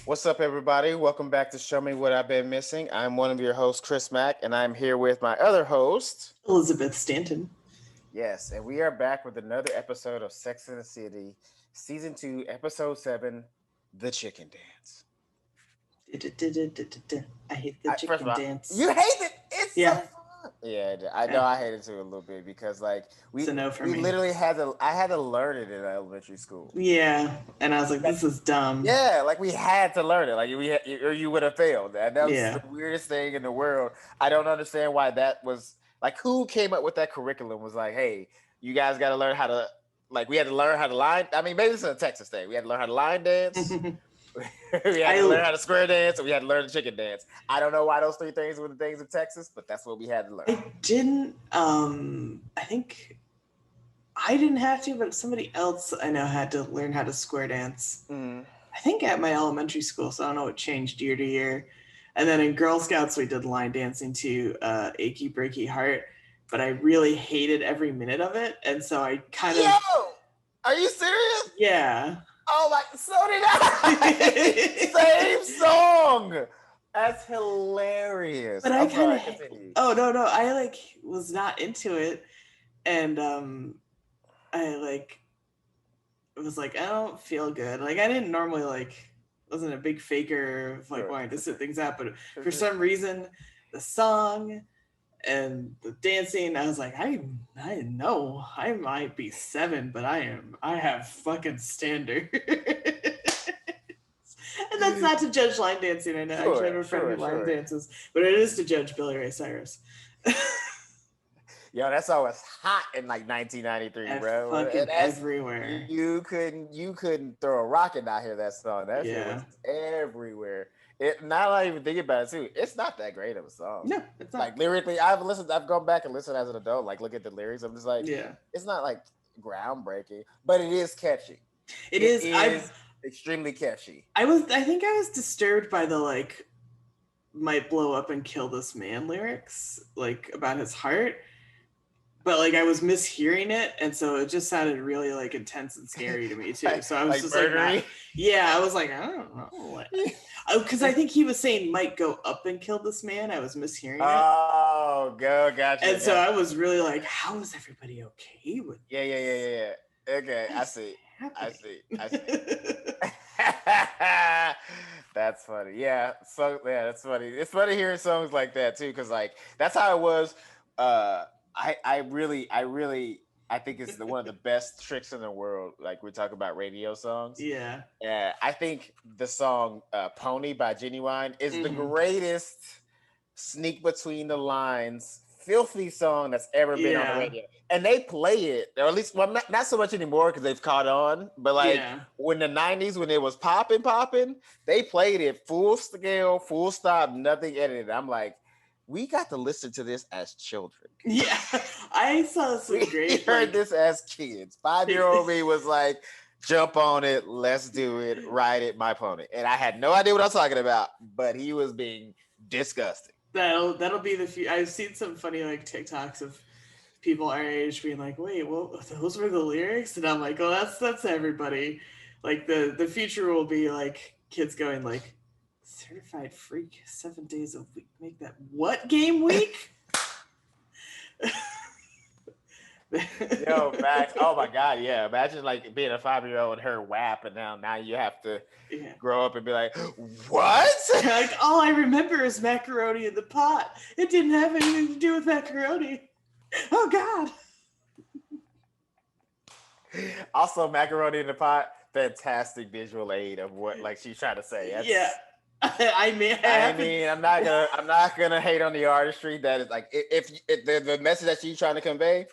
What's up, everybody? Welcome back to Show Me What I've Been Missing. I'm one of your hosts, Chris Mack, and I'm here with my other host, Elizabeth Stanton. Yes, and we are back with another episode of Sex and the City, Season 2, Episode 7, The Chicken Dance. I hate the First of chicken all, dance. you hate it? It's so Yeah. fun. Yeah, I know I hate it too a little bit because, like, It's a no for we me. literally I had to learn it in elementary school. Yeah, and I was like, this is dumb. Yeah, like we had to learn it. Like or you would have failed. That was Yeah. the weirdest thing in the world. I don't understand why that was like who came up with that curriculum was like, hey, you guys got to learn how to we had to learn how to line. I mean, maybe it's a Texas thing. We had to learn how to line dance. We had to learn how to square dance, and we had to learn the chicken dance. I don't know why those three things were the things in Texas, but that's what we had to learn. I didn't. I think I didn't have to, but somebody else I know had to learn how to square dance. I think at my elementary school, so I don't know what changed year to year. And then in Girl Scouts, we did line dancing to Achy Breaky Heart, but I really hated every minute of it. And so I kind of... Are you serious? Yeah. Oh my, so did I. Same song. That's hilarious. But I kind of... Oh, no. I was not into it. And I was like, I don't feel good. Like, I didn't normally wasn't a big faker of wanting to sit things out, but for some reason the song and the dancing, I was like, I know I might be 7, but I have fucking standards. And that's not to judge line dancing. I know I try to friend who line dances, but it is to judge Billy Ray Cyrus. Yo, that song was hot in 1993, bro. Fucking everywhere. You couldn't throw a rock and not hear that song. That shit was everywhere. Now that I even think about it too, it's not that great of a song. No, it's not. Lyrically, I've gone back and listened as an adult, look at the lyrics. I'm just it's not groundbreaking, but it is catchy. It is extremely catchy. I think I was disturbed by the might blow up and kill this man lyrics, about his heart. But I was mishearing it, and so it just sounded really intense and scary to me too. So I was just I was like, I don't know, because I think he was saying might go up and kill this man. I was mishearing it. Oh, gotcha. And so I was really like, how is everybody okay with? Yeah. Okay, I see. That's funny. Yeah, so that's funny. It's funny hearing songs like that too, because that's how it was. I think it's one of the best tricks in the world. We talk about radio songs. Yeah. I think the song Pony by Genuine is the greatest sneak between the lines, filthy song that's ever been on the radio. And they play it, or at least not so much anymore because they've caught on. But when the 90s, when it was popping, they played it full scale, full stop, nothing edited. I'm like, we got to listen to this as children. Yeah, I saw some great. We heard this as kids. 5-year-old me was like, jump on it, let's do it, ride it, my pony. And I had no idea what I was talking about, but he was being disgusting. That'll be the I've seen some funny TikToks of people our age being like, wait, well, those were the lyrics? And I'm like, oh, that's everybody. The future will be kids going certified freak 7 days a week. Make that what game week? Yo, Max. Oh my God, yeah. Imagine being a 5-year-old and her WAP, and now you have to grow up and be like, what? All I remember is macaroni in the pot. It didn't have anything to do with macaroni. Oh God. Also, macaroni in the pot, fantastic visual aid of what she's trying to say. I'm not gonna hate on the artistry. That is if the message that she's trying to convey,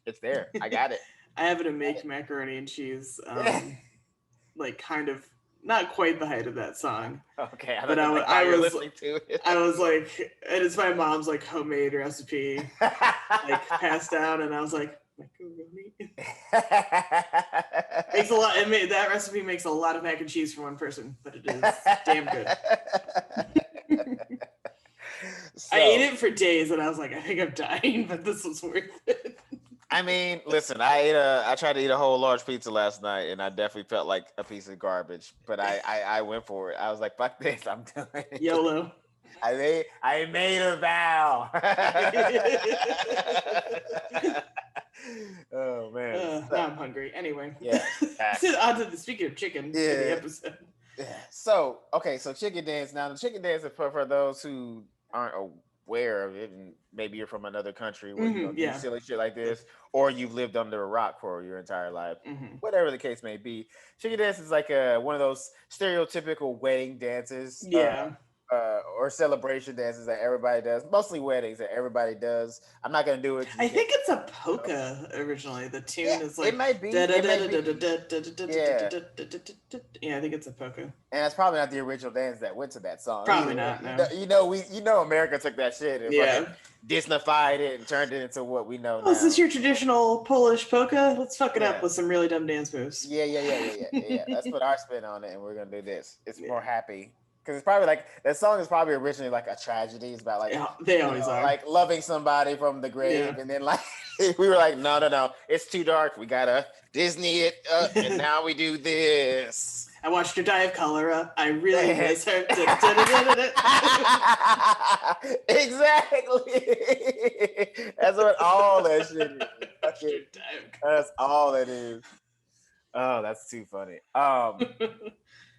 it's there. I got it. I happen to make macaroni and cheese, kind of not quite the height of that song. Okay, but I was listening to it. I was and it's my mom's homemade recipe, passed down, and I was like, macaroni. Makes a lot. That recipe makes a lot of mac and cheese for one person, but it is damn good. I ate it for days, and I was like, I think I'm dying, but this was worth it. I mean, listen, I tried to eat a whole large pizza last night, and I definitely felt like a piece of garbage. But I went for it. I was like, "Fuck this, I'm doing it." YOLO. I made a vow. Oh man. Now I'm hungry. Anyway. Yeah. On to the speaking of chicken for the episode. Yeah. So chicken dance. Now the chicken dance is for those who aren't aware of it, and maybe you're from another country where you don't do silly shit like this, or you've lived under a rock for your entire life. Whatever the case may be, chicken dance is like one of those stereotypical wedding dances. Or celebration dances that everybody does, mostly weddings that everybody does. I'm not gonna do it. I think it's a polka originally. The tune is like it might be. Yeah, I think it's a polka. And that's probably not the original dance that went to that song. Probably not. No. America took that shit and fucking Disneyfied it and turned it into what we know now. Is this your traditional Polish polka? Let's fuck it up with some really dumb dance moves. Yeah. Let's put our spin on it, and we're gonna do this. It's more happy. Because it's probably like that song is probably originally like a tragedy. It's about like they always are like loving somebody from the grave, and then like we were like, no, it's too dark. We gotta Disney it up, and now we do this. I watched her die of cholera. I really miss her. Exactly. That's what all that shit is. That's all it is. Oh, that's too funny.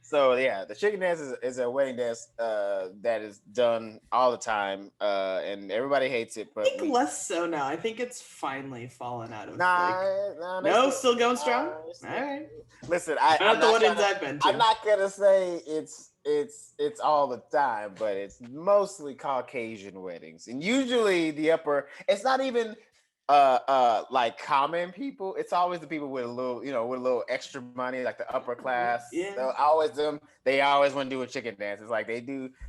So yeah, the chicken dance is a wedding dance that is done all the time, and everybody hates it. But I think less so now. I think it's finally fallen out of. No, still going strong. All right. Listen, I'm not the weddings I've been to. I'm not gonna say it's all the time, but it's mostly Caucasian weddings, and usually the upper. It's not even like common people. It's always the people with a little extra money, like the upper class. Yeah. So they always want to do a chicken dance. It's like they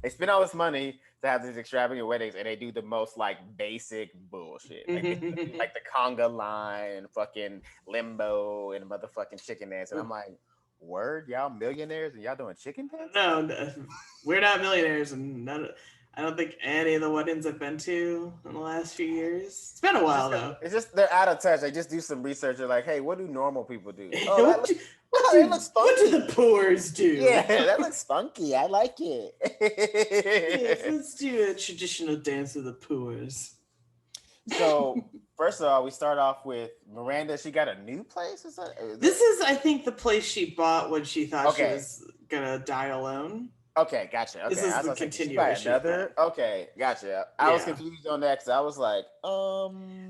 spend all this money to have these extravagant weddings, and they do the most like basic bullshit. Like, like the conga line and fucking limbo and motherfucking chicken dance. And I'm like, word, y'all millionaires and y'all doing chicken dance? No, we're not millionaires, and I don't think any of the weddings I've been to in the last few years. It's been a while though. It's just they're out of touch. They just do some research. They're like, hey, what do normal people do? What do the poors do? Yeah, that looks funky. I like it. Yes, let's do a traditional dance of the poors. So first of all, we start off with Miranda. She got a new place. This is, I think, the place she bought when she thought she was gonna die alone. Okay, gotcha. Okay. This is the continuation. Okay, gotcha. I was confused on that because I was like,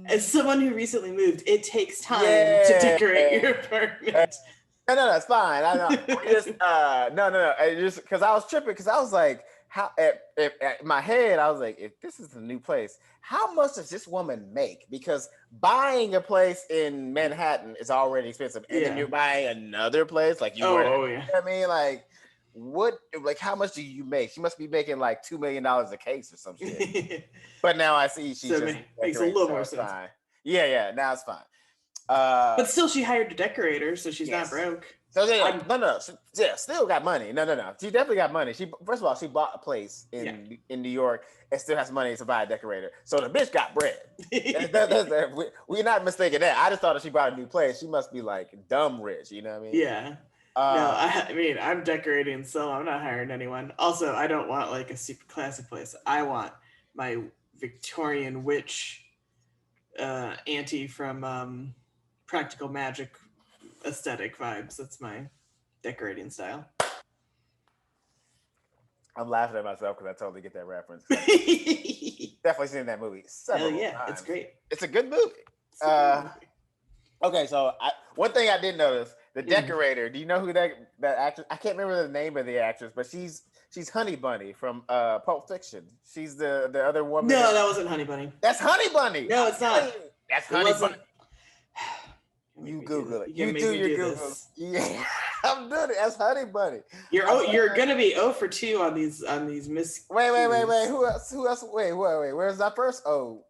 As someone who recently moved, it takes time to decorate your apartment. No, it's fine. I know. No. Just because I was tripping because I was like, how? At my head, I was like, if this is the new place, how much does this woman make? Because buying a place in Manhattan is already expensive, and then you're buying another place, like you were. Oh yeah. You know what I mean, like. How much do you make? She must be making like $2 million a case or some shit. But now I see she makes a little more sense. Fine. Yeah, now it's fine. But still, she hired a decorator, so she's not broke. So still got money. No. She definitely got money. First of all, she bought a place in New York and still has money to buy a decorator. So the bitch got bread. We're not mistaking that. I just thought that she bought a new place. She must be like dumb rich. You know what I mean? Yeah. No, I mean, I'm decorating, so I'm not hiring anyone. Also, I don't want like a super classic place. I want my Victorian witch auntie from Practical Magic aesthetic vibes. That's my decorating style. I'm laughing at myself because I totally get that reference. Definitely seen that movie. Hell yeah, times. It's great. It's a good movie. Okay, so one thing I did notice. The decorator. Do you know who that actress? I can't remember the name of the actress, but she's Honey Bunny from Pulp Fiction. She's the other woman. No, that wasn't Honey Bunny. That's Honey Bunny. No, it's not. That's Honey Bunny. You Google it. You do your Google. Yeah, I'm doing it. That's Honey Bunny. You're gonna be 0 for 2 on these miss. Wait. Who else? Wait. Where's that first? Oh,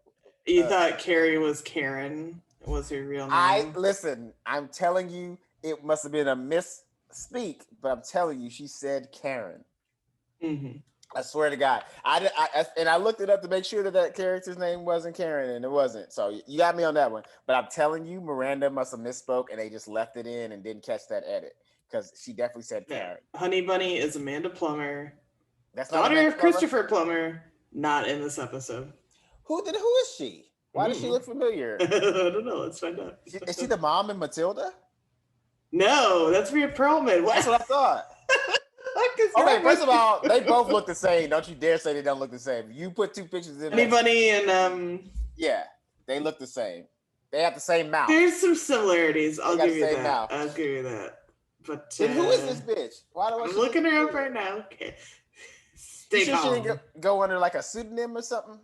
you thought Carrie was Karen? Was her real name? Listen. I'm telling you. It must have been a misspeak, but I'm telling you, she said Karen. Mm-hmm. I swear to God, and I looked it up to make sure that character's name wasn't Karen, and it wasn't. So you got me on that one. But I'm telling you, Miranda must have misspoke, and they just left it in and didn't catch that edit because she definitely said Karen. Honey Bunny is Amanda Plummer. That's not daughter Amanda of Christopher Plummer. Not in this episode. Who is she? Why does she look familiar? I don't know. Let's find out. Is she the mom in Matilda? No, that's Rhea Perlman. What? That's what I thought. Okay, first of all, they both look the same. Don't you dare say they don't look the same. You put two pictures in. Honey Bunny and yeah, they look the same. They have the same mouth. There's some similarities. I'll give you that. Mouth. I'll give you that. But then who is this bitch? Why do I? I'm looking her up right now. Okay. Stay calm. She didn't go under like a pseudonym or something.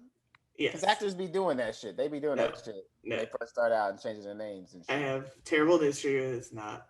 Yeah, because actors be doing that shit. They be doing that shit when they first start out and changing their names and shit. I have terrible news for you. It's not.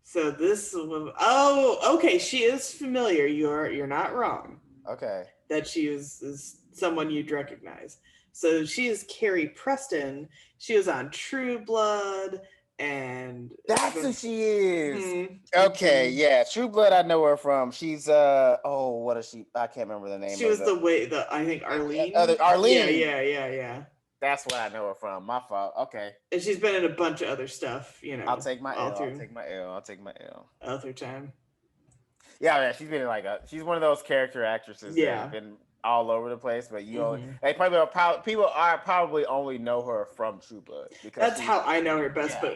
So this. Oh, okay. She is familiar. You're not wrong. Okay. That she is someone you'd recognize. So she is Carrie Preston. She was on True Blood, and that's who she is. Mm-hmm. Okay, yeah, True Blood. I know her from. She's what is she? I can't remember the name. She was I think Arlene. Arlene. Yeah. That's what I know her from. My fault. Okay. And she's been in a bunch of other stuff. You know. I'll take my L. I'll take my L. All through time. Yeah, she's been she's one of those character actresses. Yeah. That have been all over the place, but people are probably only know her from True Blood because that's how I know her best. Yeah.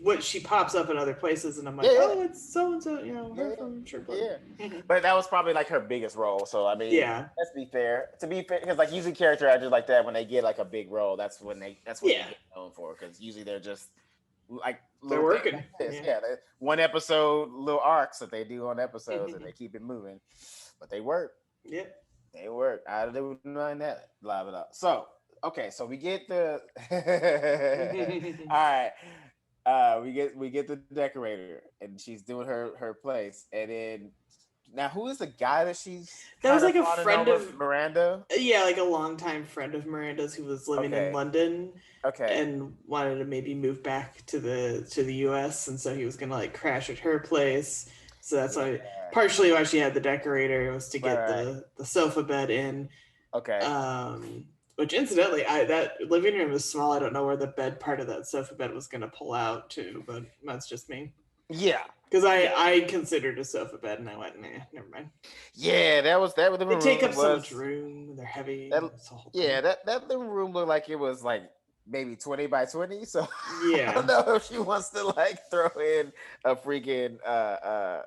But she pops up in other places, and I'm like, oh, it's so and so, her from True Blood. Yeah, but that was probably like her biggest role. So I mean, let's be fair. To be fair, because like usually character actors like that, when they get like a big role, that's what they get known for. Because usually they're just like they're working. One episode, little arcs that they do on episodes, and they keep it moving. But they work. Yeah. They work. I didn't mind that. Blah blah. So okay, so we get the all right. We get the decorator, and she's doing her place, and then now who is the guy that she's that was like a friend of Miranda? Yeah, like a longtime friend of Miranda's who was living in London. Okay. And wanted to maybe move back to the US, and so he was gonna like crash at her place. So that's partially why she had the decorator was to get the sofa bed in. Okay. Which incidentally, that living room is small. I don't know where the bed part of that sofa bed was going to pull out to, but that's just me. Yeah. Because I considered a sofa bed and I went, nah, never mind. Yeah, that was the They take up so much room. They're heavy. That living room looked like it was like maybe 20 by 20. So yeah, I don't know if she wants to like throw in a freaking a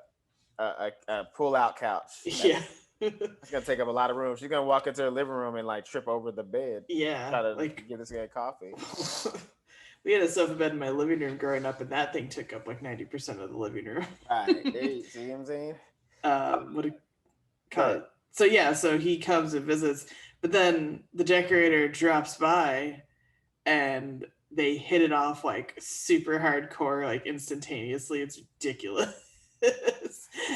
pull-out couch. Yeah. It's gonna take up a lot of room. She's gonna walk into her living room and like trip over the bed. Yeah. Try to give this guy coffee. We had a sofa bed in my living room growing up, and that thing took up like 90% of the living room. Right. See what I'm saying? So he comes and visits, but then the decorator drops by and they hit it off like super hardcore, like instantaneously. It's ridiculous.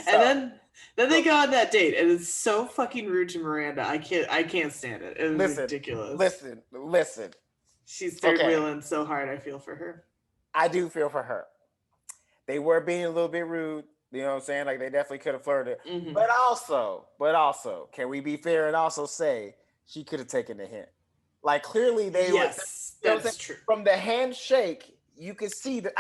And then they go on that date, and it's so fucking rude to Miranda. I can't stand it. It was ridiculous. Listen. She's third wheeling so hard. I feel for her. I do feel for her. They were being a little bit rude. You know what I'm saying? Like they definitely could have flirted. Mm-hmm. But also, can we be fair and also say she could have taken the hint? Like clearly they that's true. From the handshake, you could see that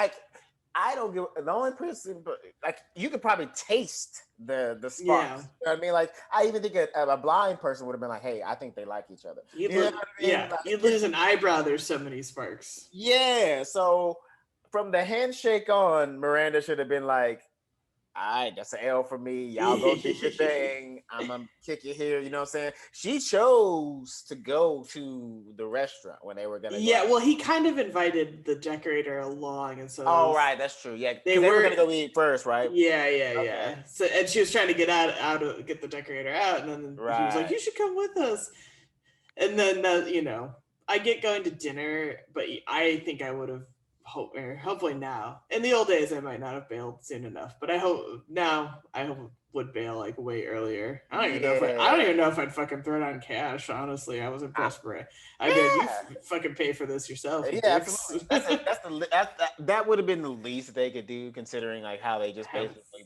I don't give the only person, but like you could probably taste the sparks. Yeah. You know what I mean? Like I even think a blind person would have been like, "Hey, I think they like each other." You'd lose an eyebrow. There's so many sparks. Yeah. So from the handshake on, Miranda should have been like, "All right, that's an L for me. Y'all go do your thing. I'm gonna kick you here." You know what I'm saying? She chose to go to the restaurant when they were gonna. Yeah, well, he kind of invited the decorator along, and so. Oh, right, that's true. Yeah, they were gonna go eat first, right? Yeah. So, and she was trying to get the decorator out, and then he was like, "You should come with us." And then I get going to dinner, but I think I would have. Hopefully now. In the old days, I might not have bailed soon enough, but I hope would bail like way earlier. I don't even know if I'd fucking throw down cash. Honestly, I wasn't desperate. I go, you fucking pay for this yourself. Yeah, absolutely. That would have been the least they could do, considering like how they just basically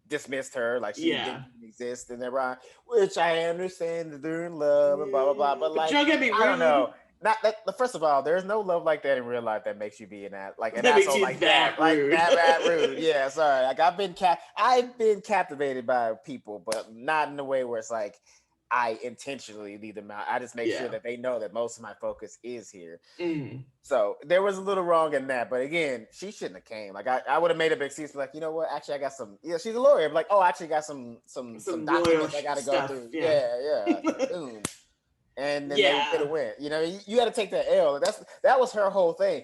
dismissed her, like she didn't exist in their rhyme, which I understand that they're in love and blah blah blah. But like, don't get me rude. I don't know. Not that. First of all, there's no love like that in real life that makes you be an asshole like that, rude. like that rude. Yeah, sorry. Like I've been captivated by people, but not in a way where it's like I intentionally leave them out. I just make sure that they know that most of my focus is here. So there was a little wrong in that, but again, she shouldn't have came. Like I would have made a big excuse, like, you know what? Actually, I got some. Yeah, she's a lawyer. I'm like, oh, I actually got some documents I got to go through. Yeah. Boom. And then they could have went. You know, you got to take that L. That was her whole thing.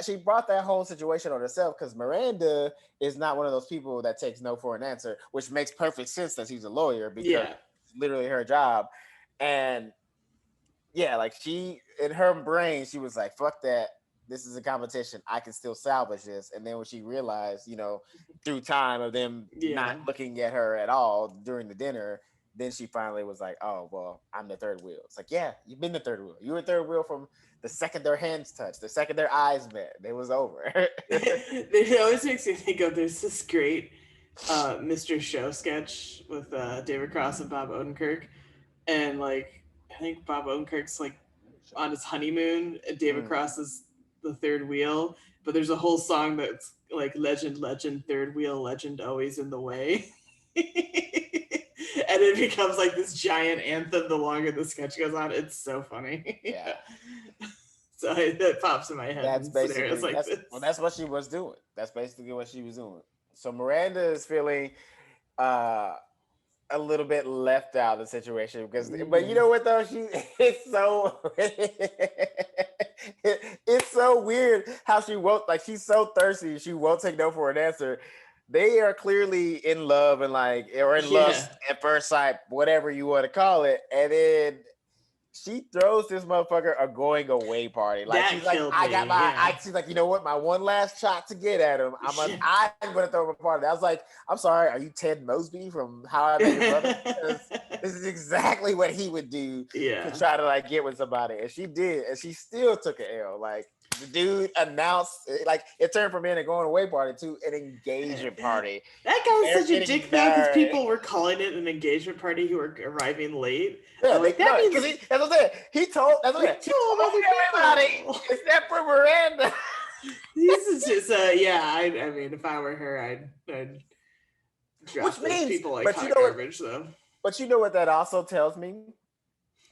She brought that whole situation on herself because Miranda is not one of those people that takes no for an answer, which makes perfect sense that he's a lawyer because it's literally her job. And like she in her brain, she was like, "Fuck that! This is a competition. I can still salvage this." And then when she realized, through time of them not looking at her at all during the dinner. Then she finally was like, "Oh, well, I'm the third wheel." It's like, yeah, you've been the third wheel. You were third wheel from the second their hands touched, the second their eyes met. It was over. It always makes me think of there's this great Mr. Show sketch with David Cross and Bob Odenkirk, and like I think Bob Odenkirk's like on his honeymoon, and David Cross is the third wheel. But there's a whole song that's like legend, third wheel, legend, always in the way. And it becomes like this giant anthem the longer the sketch goes on. It's so funny. Yeah. So that pops in my head. That's basically that's what she was doing. That's basically what she was doing. So Miranda is feeling a little bit left out of the situation because, but you know what though, it's so weird how she won't, like, she's so thirsty she won't take no for an answer. They are clearly in love and like, or in love at first sight, whatever you want to call it. And then she throws this motherfucker a going away party. Like she's like, she's like, you know what? My one last shot to get at him. I'm gonna throw him a party. I was like, I'm sorry, are you Ted Mosby from How I Met Your Mother? Because this is exactly what he would do to try to like get with somebody. And she did, and she still took an L. Like the dude announced, like it turned from being a going away party to an engagement party. That guy was such a dick though, because people were calling it an engagement party who were arriving late. Yeah, like that means that's what I said. He told everybody except for Miranda. This is just I mean, if I were her, I'd drop those people like hot garbage though. But you know what that also tells me?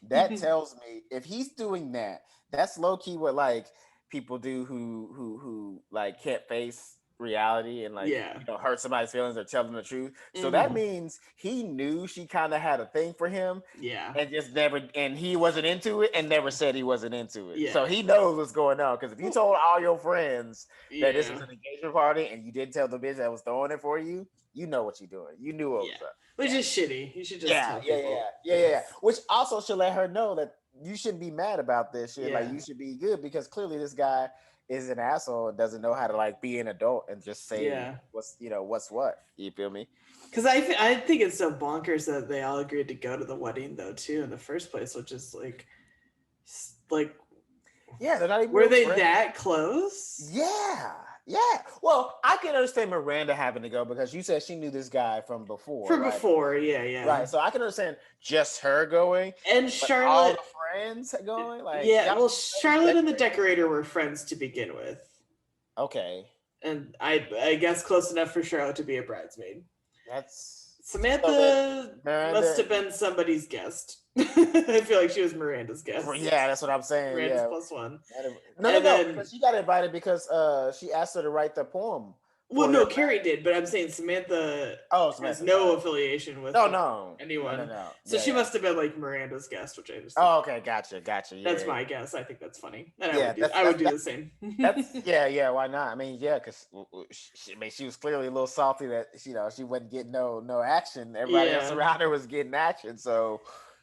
That tells me if he's doing that, that's low key what like people do who like can't face reality and like hurt somebody's feelings or tell them the truth. So that means he knew she kind of had a thing for him, and just never, and he wasn't into it and never said he wasn't into it. So he knows what's going on, because if you told all your friends that this was an engagement party and you didn't tell the bitch that was throwing it for you, you know what you're doing. You knew what was up. Which is shitty. You should just tell people. Which also should let her know that you shouldn't be mad about this shit. Like you should be good, because clearly this guy is an asshole and doesn't know how to like be an adult and just say what's what. You feel me? Because I think it's so bonkers that they all agreed to go to the wedding though too in the first place, which is like they're not even. Were they that close? Yeah. Well, I can understand Miranda having to go because you said she knew this guy from before. Right. So I can understand just her going, and Charlotte, all the friends going. Like, well, Charlotte and the decorator were friends to begin with. Okay. And I guess close enough for Charlotte to be a bridesmaid. That's Samantha must have been somebody's guest. I feel like she was Miranda's guest. Yeah, that's what I'm saying. Miranda's plus one. No, because she got invited because she asked her to write the poem. Well, no, Carrie did, but I'm saying Samantha has no affiliation with anyone. No. So she must have been like Miranda's guest, which I just. Oh, okay, gotcha. That's my guess. I think that's funny, and I would do the same. Why not? I mean, because she was clearly a little salty that she wasn't getting no action. Everybody else around her was getting action, so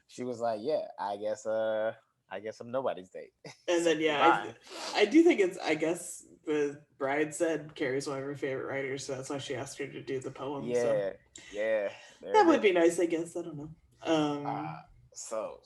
she was like, I guess I'm nobody's date. And then I do think I guess the bride said Carrie's one of her favorite writers, so that's why she asked her to do the poem. That would be nice, I guess. I don't know. So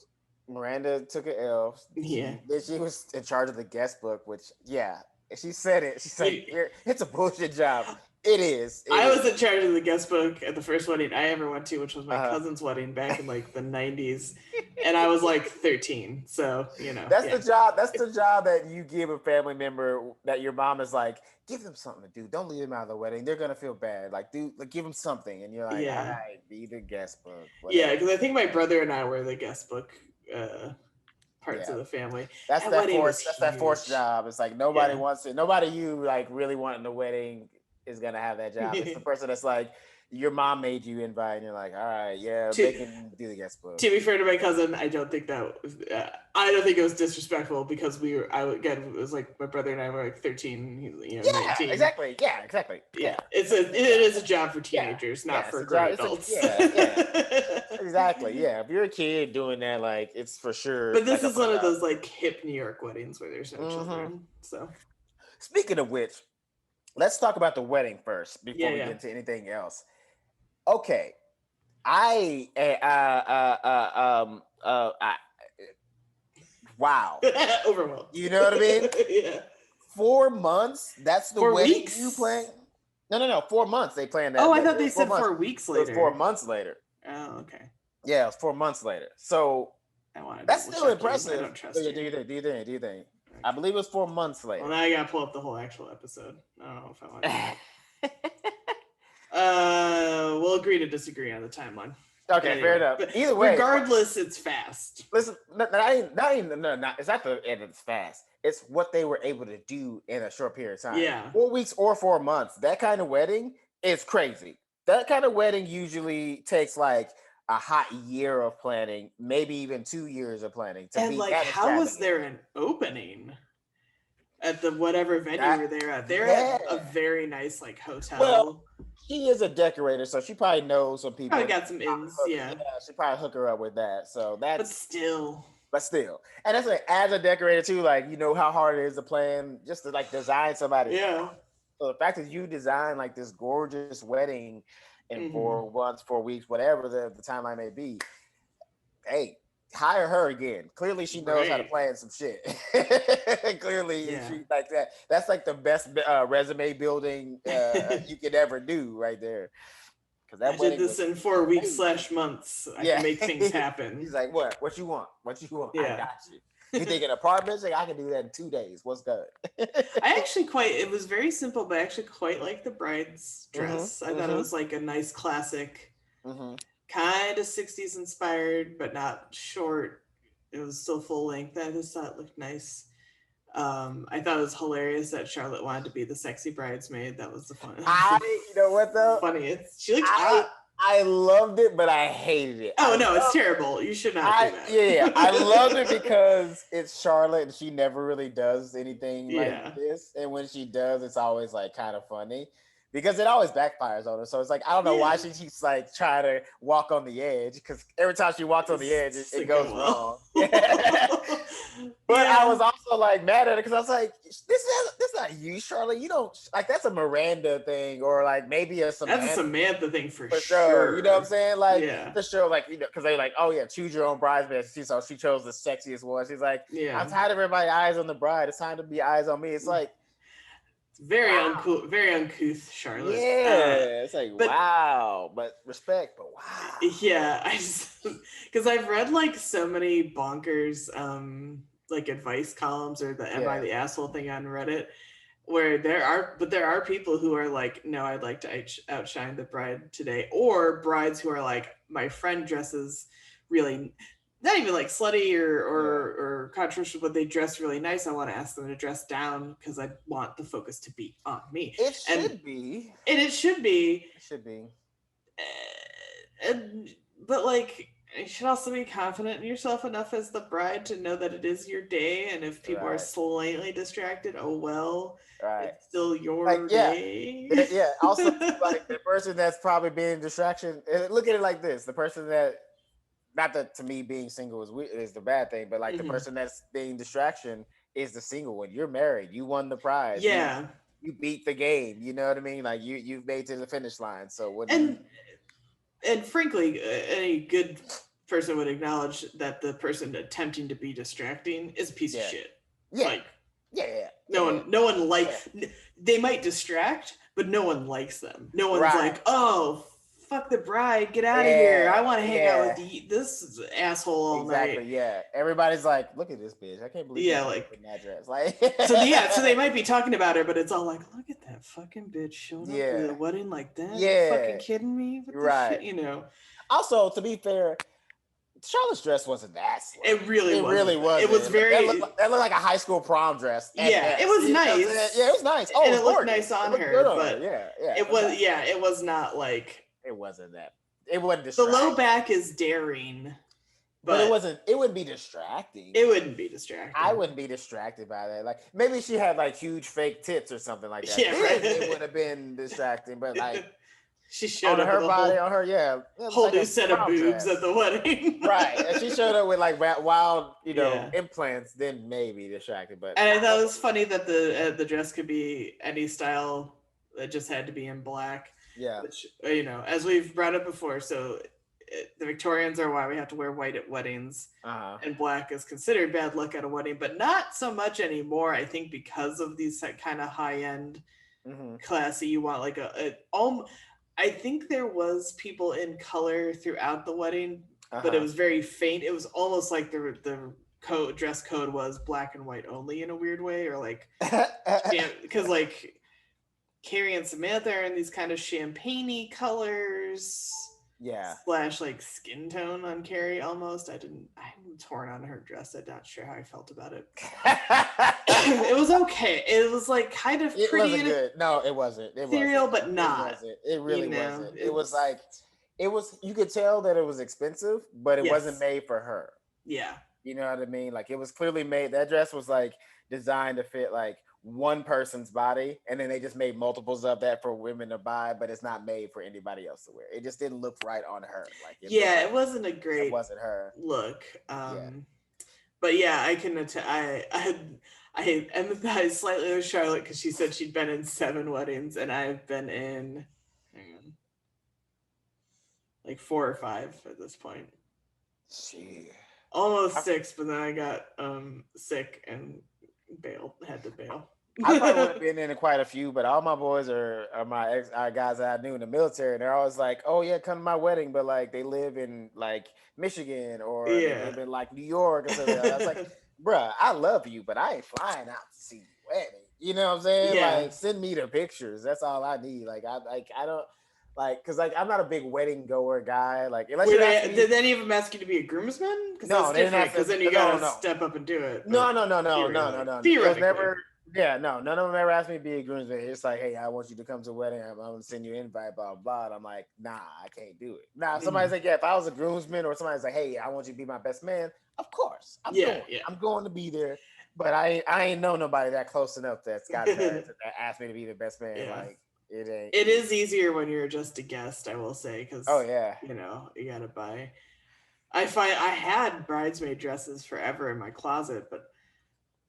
Miranda took an L. Then she was in charge of the guest book, which she said it. She said it's a bullshit job. It is. I was in charge of the guest book at the first wedding I ever went to, which was my cousin's wedding back in like the 90s. And I was like 13. So, That's the job. That's the job that you give a family member that your mom is like, give them something to do. Don't leave them out of the wedding. They're going to feel bad. Like, give them something. And you're like, all right, be the guest book. Whatever. Yeah, because I think my brother and I were the guest book parts of the family. That's that forced job. It's like nobody wants it. Nobody you like really wanting the wedding is gonna have that job. It's the person that's like your mom made you invite, and you're like, all right, they can do the guest book. To be fair to my cousin, I don't think it was disrespectful because it was like my brother and I were like 13, 19. Exactly. Yeah. It is a job for teenagers, not for grown adults. Exactly. Yeah. If you're a kid doing that, like it's for sure. But this is one of those like hip New York weddings where there's no children. So, speaking of which, let's talk about the wedding first before we get into anything else. Okay, wow. Overwhelmed. You know what I mean? Yeah. 4 months. That's the 4 wedding weeks? you plan? No. 4 months they planned that. Oh, I thought they said 4 weeks later. It was 4 months later. Oh, okay. Yeah, it was 4 months later. So that's still impressive. I don't trust you. Do you think? Okay. I believe it was 4 months later. Well, now I gotta pull up the whole actual episode. I don't know if I want to. We'll agree to disagree on the timeline. Okay, anyway, fair enough. But either way, regardless, it's fast. Listen, it's not the end. It's fast. It's what they were able to do in a short period of time. Yeah, 4 weeks or 4 months. That kind of wedding is crazy. That kind of wedding usually takes like a hot year of planning, maybe even 2 years of planning. And like, how was there an opening at the whatever venue they're at? They're at a very nice like hotel. Well, she is a decorator, so she probably knows some people. Probably got some ins, yeah. She probably hook her up with that. So that's. But still, and that's like as a decorator too. Like how hard it is to plan, just to like design somebody. Yeah. So the fact that you design like this gorgeous wedding in 4 months, 4 weeks, whatever the timeline may be, hey, hire her again. Clearly, she knows how to plan some shit. Clearly, she like that. That's like the best resume building you could ever do, right there. Because I did this in 4 weeks / months. I can make things happen. He's like, what you want? Yeah. I got you. You think an apartment? Like, I can do that in 2 days. What's good? It was very simple, but I actually quite like the bride's dress. I thought it was like a nice classic, kind of 60s inspired, but not short. It was still full length. I just thought it looked nice. I thought it was hilarious that Charlotte wanted to be the sexy bridesmaid. That was the fun. You know what though? Funniest. She looked hot. I loved it, but I hated it. Oh no, it's terrible. You should not do that. Yeah, I loved it because it's Charlotte and she never really does anything like this. And when she does, it's always like kind of funny because it always backfires on her. So it's like, I don't know why she keeps like trying to walk on the edge, because every time she walks on the edge, it goes wrong. But I was also like mad at it because I was like, this is not you, Charlotte. You don't like, that's a Miranda thing, or like maybe a Samantha. That's a Samantha thing for sure. You know what I'm saying? Like for sure, like because they're like, oh yeah, choose your own bridesmaid. So she chose the sexiest one. She's like, I'm tired of everybody eyes on the bride. It's time to be eyes on me. It's like very uncouth, Charlotte. Yeah, it's like but respect, but wow. Yeah, I just because I've read like so many bonkers like advice columns or the Am I the Asshole thing on Reddit, where there are people who are like, no, I'd like to outshine the bride today, or brides who are like, my friend dresses really not even like slutty or controversial, but they dress really nice. I want to ask them to dress down because I want the focus to be on me. It should be. But like, you should also be confident in yourself enough as the bride to know that it is your day, and if people are slightly distracted, oh well, it's still your day. Yeah. Also, like the person that's probably being distraction. Look at it like this: the person that. Not that to me being single is the bad thing, but like the person that's being distraction is the single one. You're married. You won the prize. Yeah. You beat the game. You know what I mean? Like you've made to the finish line. So and frankly, any good person would acknowledge that the person attempting to be distracting is a piece of shit. Yeah. Like, no one they might distract, but no one likes them. No one's like, oh, fuck the bride, get out of here. I want to hang out with this asshole all night. Yeah. Everybody's like, look at this bitch. I can't believe she's in that dress. Like, so they might be talking about her, but it's all like, look at that fucking bitch showing up to the wedding like that. Yeah. Are you fucking kidding me? With this shit, you know. Also, to be fair, Charlotte's dress wasn't that slut. It really was. It was very. That looked like a high school prom dress. Yeah, it was nice. Yeah, it was nice. Oh, and it looked nice on her. But yeah. It was. Yeah, it was not like. It wasn't that. It wasn't distracting. The low back is daring, but it wasn't. It wouldn't be distracting. It wouldn't be distracting. I wouldn't be distracted by that. Like maybe she had like huge fake tits or something like that. Yeah, right. It would have been distracting, but like. She showed up her with body, on her, whole new set of boobs at the wedding. Right. And she showed up with like wild, implants, then maybe distracted. But and I thought it was funny that the dress could be any style. It just had to be in black. Yeah. Which, as we've brought up before, so the Victorians are why we have to wear white at weddings, and black is considered bad luck at a wedding, but not so much anymore. I think because of these kind of high end, classy. You want like I think there was people in color throughout the wedding, but it was very faint. It was almost like the dress code was black and white only in a weird way, or like, because like Carrie and Samantha are in these kind of champagne-y colors. Yeah. / like skin tone on Carrie almost. I'm torn on her dress. I'm not sure how I felt about it. It was okay. It was like kind of pretty. It wasn't good. No, it wasn't. Cereal, but not. It really wasn't. It was like, you could tell that it was expensive, but it wasn't made for her. Yeah. You know what I mean? Like it was clearly made, that dress was like designed to fit like one person's body, and then they just made multiples of that for women to buy, but it's not made for anybody else to wear. It just didn't look right on her. Like it wasn't a great. It wasn't her look. But yeah, I can. I empathize slightly with Charlotte because she said she'd been in 7 weddings, and I've been in like 4 or 5 at this point. Gee. Almost 6, but then I got sick and had to bail. I probably would have been in quite a few, but all my boys are my guys that I knew in the military, and they're always like, "Oh yeah, come to my wedding," but like they live in like Michigan or they live in like New York or something. I was like, "Bruh, I love you, but I ain't flying out to see your wedding." You know what I'm saying? Yeah. Like, send me the pictures. That's all I need. Like, I don't like, cause like I'm not a big wedding goer guy. Like, unless did any of them ask you to be a groomsman? No, they didn't. Because then you gotta step up and do it. No. Theoretically. Never. Yeah, no, none of them ever asked me to be a groomsman. It's like, hey, I want you to come to a wedding. I'm gonna send you an invite, blah, blah. And I'm like, nah, I can't do it. Nah, if somebody's like, yeah, if I was a groomsman or somebody's like, hey, I want you to be my best man, of course. I'm going to be there. But I ain't know nobody that close enough that's got that asked me to be the best man. Yeah. Like, it ain't. It is easier when you're just a guest, I will say, because you gotta buy. I had bridesmaid dresses forever in my closet, but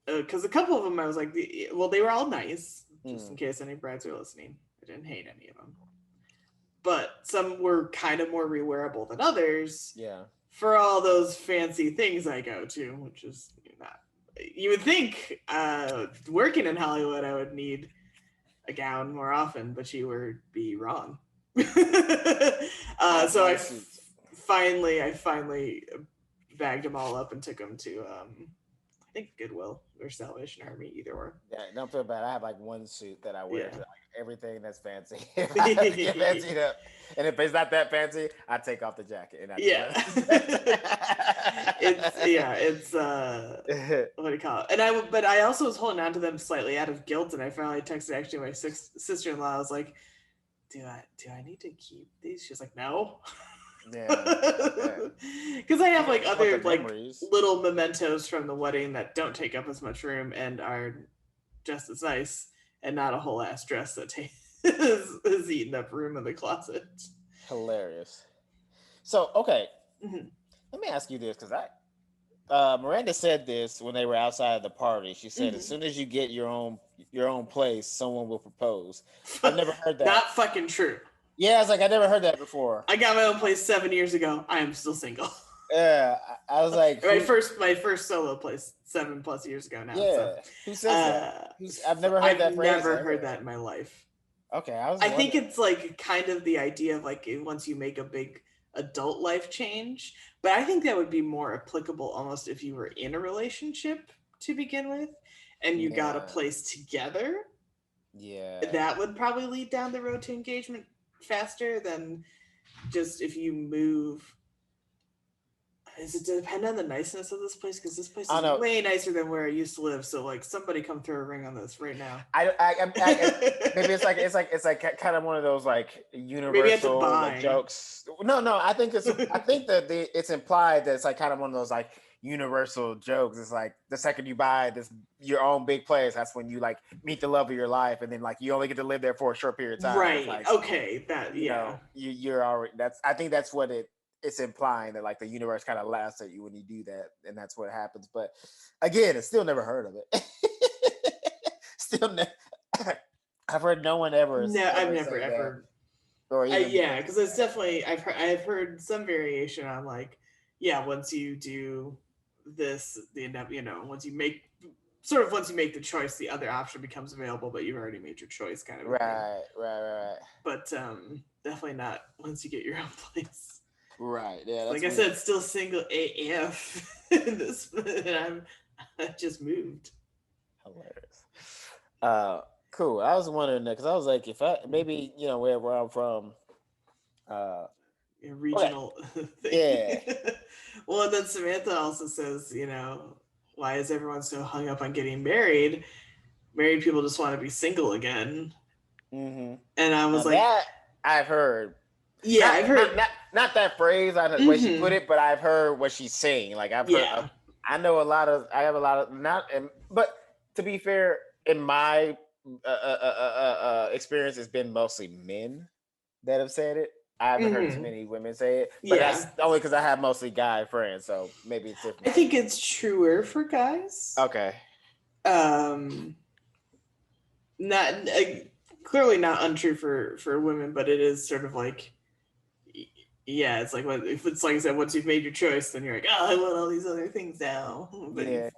because a couple of them I was like, they were all nice, just in case any brides are listening. I didn't hate any of them, but some were kind of more rewearable than others. Yeah. For all those fancy things I go to, which is not. You would think working in Hollywood I would need a gown more often, but you would be wrong. So I finally bagged them all up and took them to I think Goodwill or Salvation Army, either or. Yeah, don't feel bad. I have like one suit that I wear to like everything that's fancy. Fancied up. And if it's not that fancy, I take off the jacket and it's what do you call it? But I also was holding on to them slightly out of guilt, and I finally texted actually my sister-in-law. I was like, do I need to keep these? She's like, no. Because I have like other like little mementos from the wedding that don't take up as much room and are just as nice, and not a whole ass dress that is eating up room in the closet. Hilarious. So okay, let me ask you this, because Miranda said this when they were outside of the party. She said, as soon as you get your own place, someone will propose. I've never heard that. Not fucking true. Yeah, it's like I never heard that before. I got my own place 7 years ago. I am still single. Yeah, I was like, my first solo place 7+ years ago now. Yeah, so. Who says that? I've never heard that phrase. I've never heard that in my life. Okay, I think it's like kind of the idea of like once you make a big adult life change, but I think that would be more applicable almost if you were in a relationship to begin with and you got a place together. Yeah. That would probably lead down the road to engagement faster than just if you move. Does it depend on the niceness of this place? Because this place is way nicer than where I used to live. So, like, somebody come throw a ring on this right now. Maybe it's like kind of one of those like universal like, jokes. No, I think that it's implied that it's like kind of one of those like universal jokes. It's like the second you buy your own big place, that's when you like meet the love of your life, and then like you only get to live there for a short period of time. Right. Like, okay. That you're already. I think that's what it's implying, that like the universe kind of laughs at you when you do that, and that's what happens. But again, I still never heard of it. I've heard no one ever. No, I've never ever. Or even because it's definitely I've heard some variation on like, once you do this, once you make the choice, the other option becomes available, but you've already made your choice, kind of. Right. But definitely not once you get your own place. Right. Yeah. That's like weird. I said, still single AF in this, and I just moved. Hilarious. Cool. I was wondering that because I was like, if I maybe where I'm from, regional thing. Yeah. Well, and then Samantha also says, why is everyone so hung up on getting married? Married people just want to be single again. Mm-hmm. And I was like, that I've heard. Yeah, I've heard not that phrase, the way she put it, but I've heard what she's saying. Like I've heard, I have a lot of but to be fair, in my experience, it's been mostly men that have said it. I haven't heard too many women say it, but that's only because I have mostly guy friends, so maybe it's different. I think it's truer for guys. Okay. Not clearly not untrue for women, but it is sort of like. Yeah, it's like if it's like I said, once you've made your choice, then you're like, I want all these other things now. But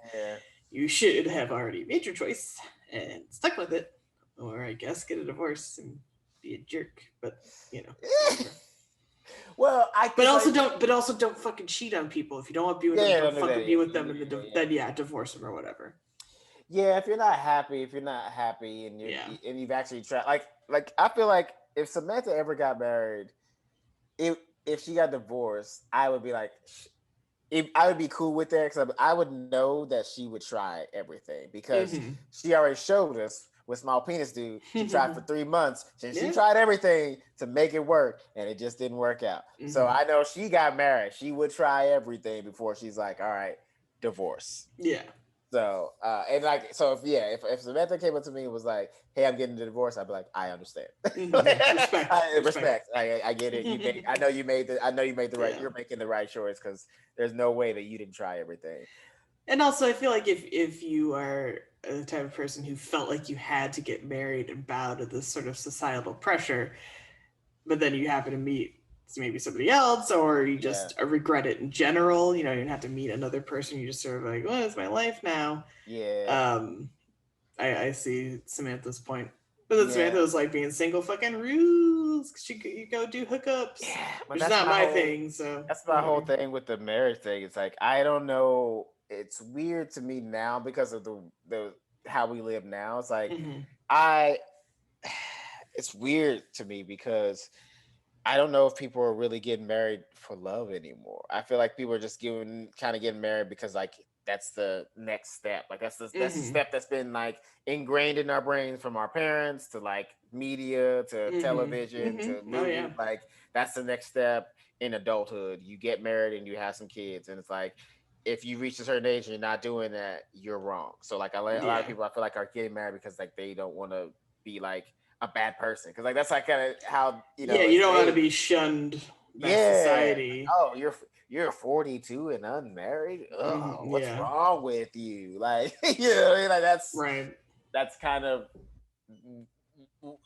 you should have already made your choice and stuck with it, or I guess get a divorce and be a jerk. But well, but also don't fucking cheat on people. If you don't want to be with them, don't fucking be with them, and then divorce them or whatever. Yeah, if you're not happy, and you've actually tried, like I feel like if Samantha ever got married, if she got divorced, I would be like, I would be cool with that because I would know that she would try everything because she already showed us what Small Penis do. She tried for 3 months. She tried everything to make it work, and it just didn't work out. So I know she got married. She would try everything before she's like, all right, divorce. Yeah. So if Samantha came up to me and was like, "Hey, I'm getting a divorce," I'd be like, "I understand." Respect. I get it. I know you made the right. You're making the right choice because there's no way that you didn't try everything. And also, I feel like if you are the type of person who felt like you had to get married and bow to this sort of societal pressure, but then you happen to meet maybe somebody else, or you just regret it in general, you don't have to meet another person, you just sort of like, well, it's my life now. I see Samantha's point, but then Samantha was like, being single fucking rules, you go do hookups, which is not my thing. So that's my whole thing with the marriage thing. It's like, I don't know, it's weird to me now because of the how we live now. It's like it's weird to me because I don't know if people are really getting married for love anymore. I feel like people are just getting married because like that's the next step. Like that's the step that's been like ingrained in our brains from our parents to like media to television to movies. Like that's the next step in adulthood. You get married and you have some kids, and it's like if you reach a certain age and you're not doing that, you're wrong. So like a lot of people I feel like are getting married because like they don't want to be like a bad person, because like that's like kind of how you don't want to be shunned by society. Oh, you're 42 and unmarried. Oh, what's wrong with you? Like like that's right. That's kind of,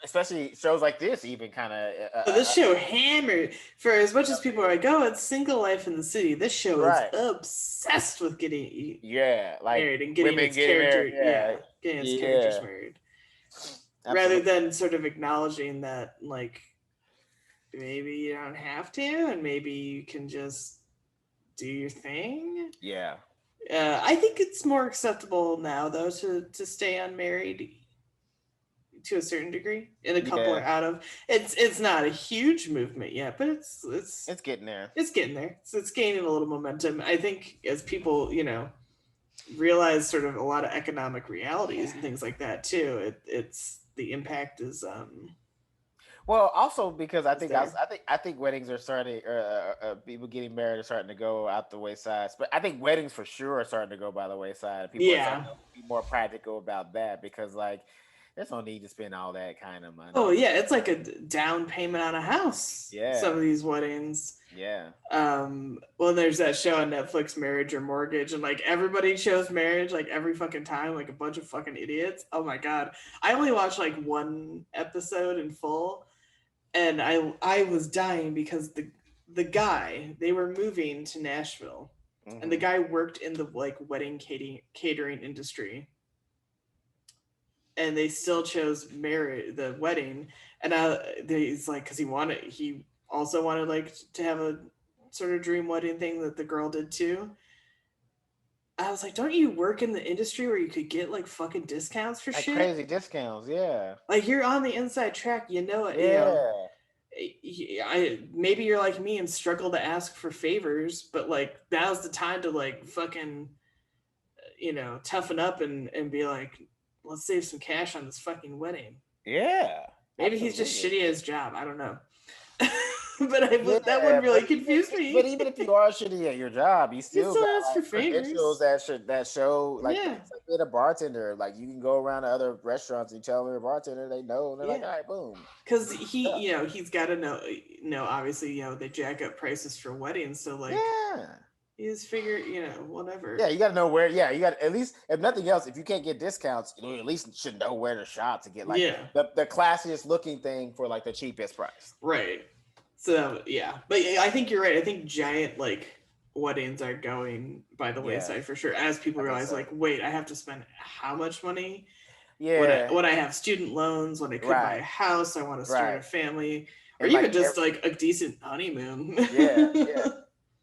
especially shows like this, even kind of. This show hammered for as much as people are like, "Oh, it's single life in the city." This show is obsessed with getting like married and getting its characters married. rather than sort of acknowledging that, like, maybe you don't have to, and maybe you can just do your thing. Yeah. I think it's more acceptable now, though, to stay unmarried to a certain degree. And a couple are out of. It's not a huge movement yet, but it's getting there. It's getting there. It's gaining a little momentum. I think as people, realize sort of a lot of economic realities and things like that too. It's the impact is. Well, also because I think weddings are starting. People getting married are starting to go out the wayside. But I think weddings for sure are starting to go by the wayside. People are starting to be more practical about that because, like, there's no need to spend all that kind of money. Oh yeah, it's like a down payment on a house. Yeah. Some of these weddings. Yeah. Well, there's that show on Netflix, Marriage or Mortgage, and like everybody shows marriage like every fucking time, like a bunch of fucking idiots. Oh my god. I only watched like one episode in full, and I was dying because the guy, they were moving to Nashville, and the guy worked in the like wedding catering industry. And they still chose the wedding, and he's like, because he also wanted like to have a sort of dream wedding thing that the girl did too. I was like, don't you work in the industry where you could get like fucking discounts for like shit? Crazy discounts, yeah. Like you're on the inside track, it. Yeah. Maybe you're like me and struggle to ask for favors, but like now's the time to like fucking, toughen up and be like, let's save some cash on this fucking wedding. Yeah. Maybe he's just shitty at his job. I don't know. But that one really confused me. But even if you are shitty at your job, you still got ask for favors. that show like, it's like being a bartender. Like you can go around to other restaurants and tell them you're a bartender, they know, and they're like, all right, boom. Because he's got to know, obviously, they jack up prices for weddings, so like, you just figure, whatever. Yeah, you got to know where. Yeah, you got at least, if nothing else, if you can't get discounts, you at least should know where to shop to get like the classiest looking thing for like the cheapest price. Right. So yeah, but I think you're right. I think giant like weddings are going by the wayside for sure. As people realize, like, wait, I have to spend how much money? Yeah. When I have student loans, when I could buy a house, I want to start a family, or and even just like a decent honeymoon. Yeah.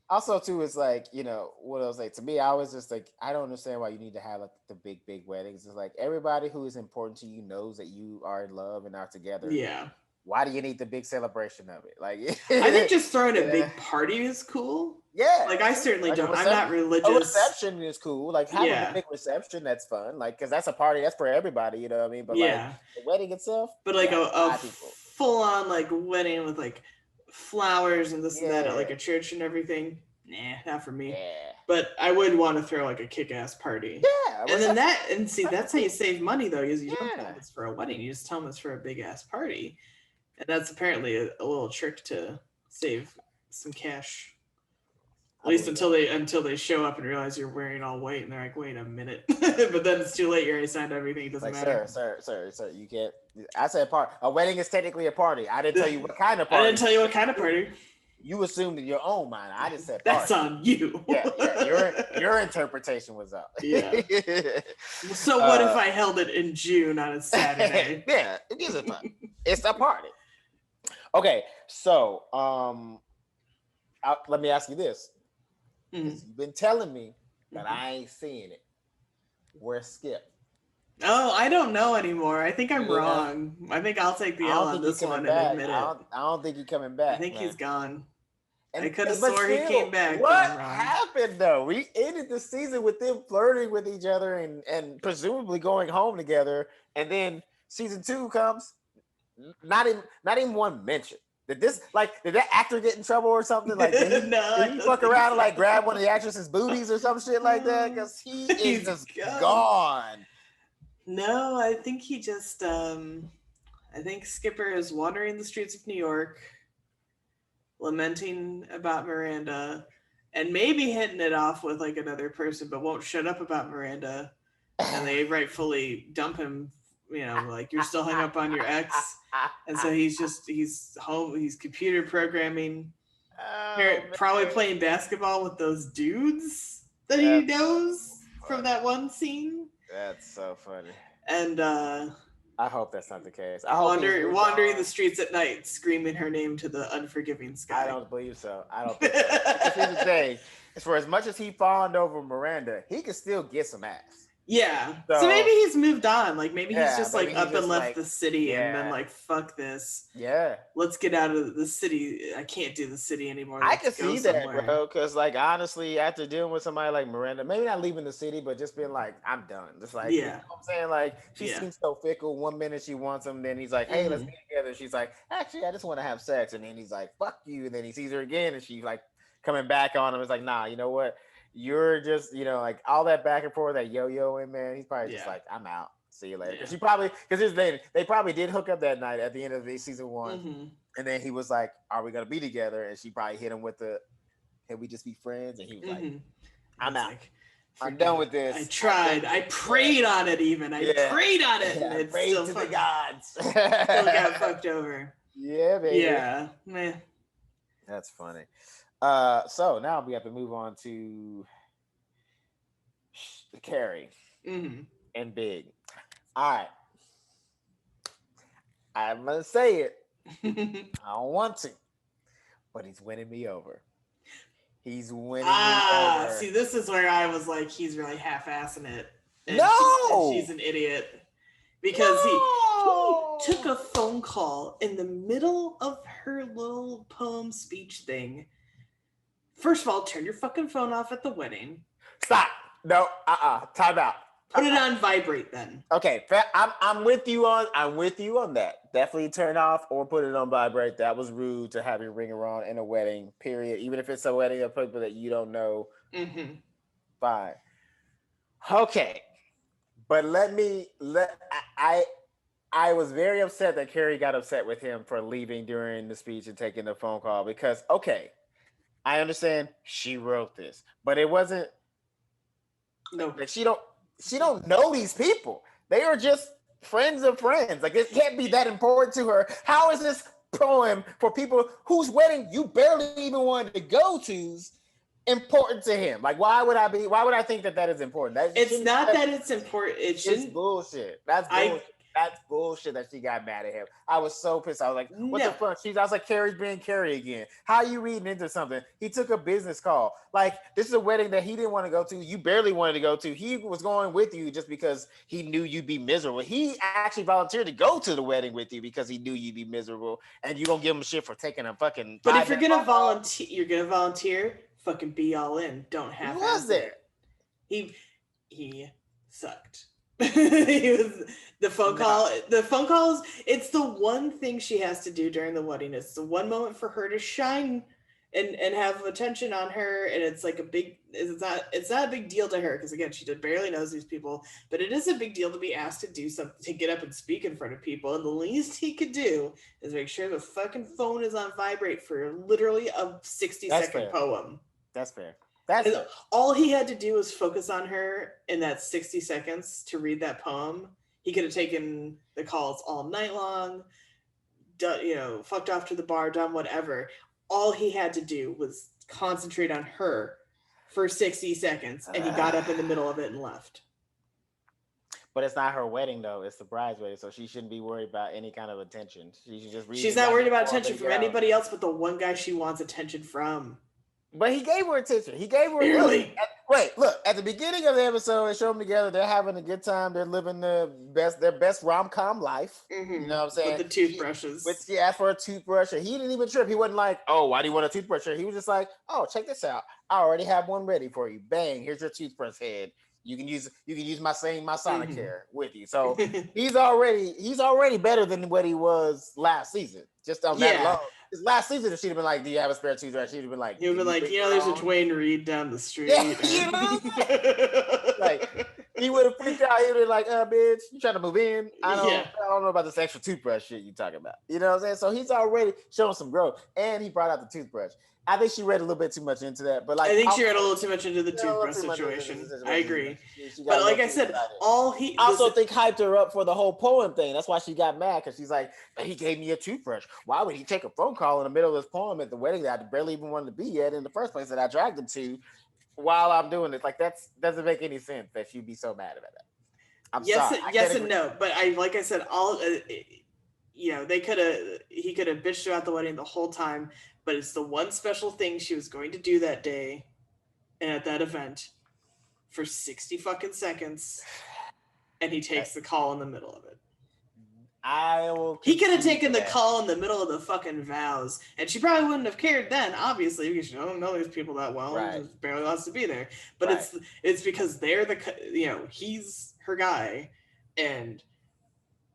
Also, too, it's like, what I was like, to me, I was just like, I don't understand why you need to have like the big weddings. It's like everybody who is important to you knows that you are in love and are together. Yeah. Why do you need the big celebration of it? Like, I think just throwing a big party is cool. Yeah. Like, I certainly don't. I'm not religious. A reception is cool. Like, having a big reception, that's fun. Like, because that's a party. That's for everybody, you know what I mean? But, like, the wedding itself. But, like, a full-on, like, wedding with, like, flowers and this and that at, like, a church and everything. Nah, not for me. Yeah. But I would want to throw, like, a kick-ass party. Yeah. And then that's how you save money, though, is you don't tell them it's for a wedding. You just tell them it's for a big-ass party. And that's apparently a little trick to save some cash. At least until they show up and realize you're wearing all white, and they're like, "Wait a minute!" But then it's too late. You already signed everything. It doesn't matter. Sir, you can't. I said party. A wedding is technically a party. I didn't tell you what kind of party. I didn't tell you what kind of party. You assumed in your own mind. I just said party. That's on you. Your interpretation was up. Yeah. So what if I held it in June on a Saturday? Yeah, it is a fun. It's a party. Okay, so let me ask you this. You've been telling me that I ain't seeing it. Where's Skip? Oh, I don't know anymore. I think I'm wrong. I think I'll take the L on this one and admit it. I don't think he's coming back. I think he's gone. And, I could have swore he came back. What happened though? We ended the season with them flirting with each other and presumably going home together, and then season 2 comes. Not even one mention. Did that actor get in trouble or something? Like, did he fuck around and like grab one of the actress's booties or some shit like that? Because he's just gone. No, I think he just I think Skipper is wandering the streets of New York, lamenting about Miranda, and maybe hitting it off with like another person, but won't shut up about Miranda, and they rightfully dump him. Like, you're still hung up on your ex, and so he's home. He's computer programming, probably playing basketball with those dudes that he knows from that one scene. That's so funny. And I hope that's not the case. I hope wandering the streets at night, screaming her name to the unforgiving sky. I don't believe so. I don't think so. Because here's the thing: is for as much as he fawned over Miranda, he could still get some ass. Yeah. So maybe he's moved on. Like maybe he's just like up and left the city and then like, fuck this. Yeah. Let's get out of the city. I can't do the city anymore. I can see that, bro. Because like honestly, after dealing with somebody like Miranda, maybe not leaving the city, but just being like, I'm done. Just like, you know what I'm saying? Like she seems so fickle. One minute she wants him, then he's like, hey, let's get together. She's like, actually, I just want to have sex. And then he's like, fuck you. And then he sees her again and she's like coming back on him. It's like, nah, you know what? You're just, like all that back and forth, that yo-yoing, man. He's probably just like, I'm out. See you later. Because here's the thing, they probably did hook up that night at the end of the season 1. And then he was like, are we going to be together? And she probably hit him with the, can we just be friends? And he was like, I'm out. I'm done with this. I tried. I prayed on it even. I prayed on it. And I prayed to the gods. Still got fucked over. Yeah, baby. Yeah. Man. That's funny. So now we have to move on to Carrie and Big. All right. I'm going to say it. I don't want to, but he's winning me over. He's winning me over. See, this is where I was like, he's really half-assing it. And she's an idiot. Because he took a phone call in the middle of her little poem speech thing. First of all, turn your fucking phone off at the wedding. Stop. No, time out. Put it on vibrate then. Okay, I'm with you on that. Definitely turn off or put it on vibrate. That was rude to have your ring around in a wedding, period. Even if it's a wedding of people that you don't know. Fine. Okay. But I was very upset that Carrie got upset with him for leaving during the speech and taking the phone call because, okay, I understand she wrote this, but it wasn't. No, like she don't know these people. They are just friends of friends. Like it can't be that important to her. How is this poem for people whose wedding you barely even wanted to go to's important to him? Like why would I think that is important? It's not that it's important. It's bullshit. That's bullshit. That's bullshit that she got mad at him. I was so pissed. I was like, what the fuck? I was like, Carrie's being Carrie again. How are you reading into something? He took a business call. Like, this is a wedding that he didn't want to go to. You barely wanted to go to. He was going with you just because he knew you'd be miserable. He actually volunteered to go to the wedding with you because he knew you'd be miserable. And you're going to give him shit for taking a fucking... But if you're going to volunteer, fucking be all in. Don't have Who was there? He sucked. He was the phone calls. It's the one thing she has to do during the wedding. It's the one moment for her to shine and have attention on her. And it's like it's not a big deal to her because again, she barely knows these people, but it is a big deal to be asked to do something, to get up and speak in front of people. And the least he could do is make sure the fucking phone is on vibrate for literally a 60-second poem. That's fair. All he had to do was focus on her in that 60 seconds to read that poem. He could have taken the calls all night long, fucked off to the bar, done whatever. All he had to do was concentrate on her for 60 seconds, and he got up in the middle of it and left. But it's not her wedding, though. It's the bride's wedding, so she shouldn't be worried about any kind of attention. She's not worried about attention from anybody else but the one guy she wants attention from. But he gave her attention. He gave her really. Wait, look. At the beginning of the episode, they show them together. They're having a good time. They're living their best rom-com life. You know what I'm saying? With the toothbrushes. She asked for a toothbrush, and he didn't even trip. He wasn't like, "Oh, why do you want a toothbrush?" He was just like, "Oh, check this out. I already have one ready for you. Bang! Here's your toothbrush head. You can use my Sonicare with you." So he's already better than what he was last season. Just on that alone. His last season, she'd have been like, "Do you have a spare toothbrush?" She'd have been like, "You'd be like, there's a Dwayne Reed down the street." Yeah, like he would have freaked out. He'd be like, "Bitch, you trying to move in? I don't know about this extra toothbrush shit you talking about." You know what I'm saying? So he's already showing some growth, and he brought out the toothbrush. I think she read a little bit too much into that, but like I think she read a little too much into the toothbrush situation. I agree, but like I said, I also think hyped her up for the whole poem thing. That's why she got mad because she's like, "He gave me a toothbrush. Why would he take a phone call in the middle of this poem at the wedding that I barely even wanted to be at in the first place that I dragged him to while I'm doing this?" Like that doesn't make any sense that she'd be so mad about that. I'm yes, sorry. yes and no. But like I said, he could have bitched about the wedding the whole time, but it's the one special thing she was going to do that day and at that event for 60 fucking seconds, and he takes the call in the middle of it. He could have taken the call in the middle of the fucking vows, and she probably wouldn't have cared then, obviously, because she don't know these people that well, and just barely wants to be there. But it's because they're he's her guy, and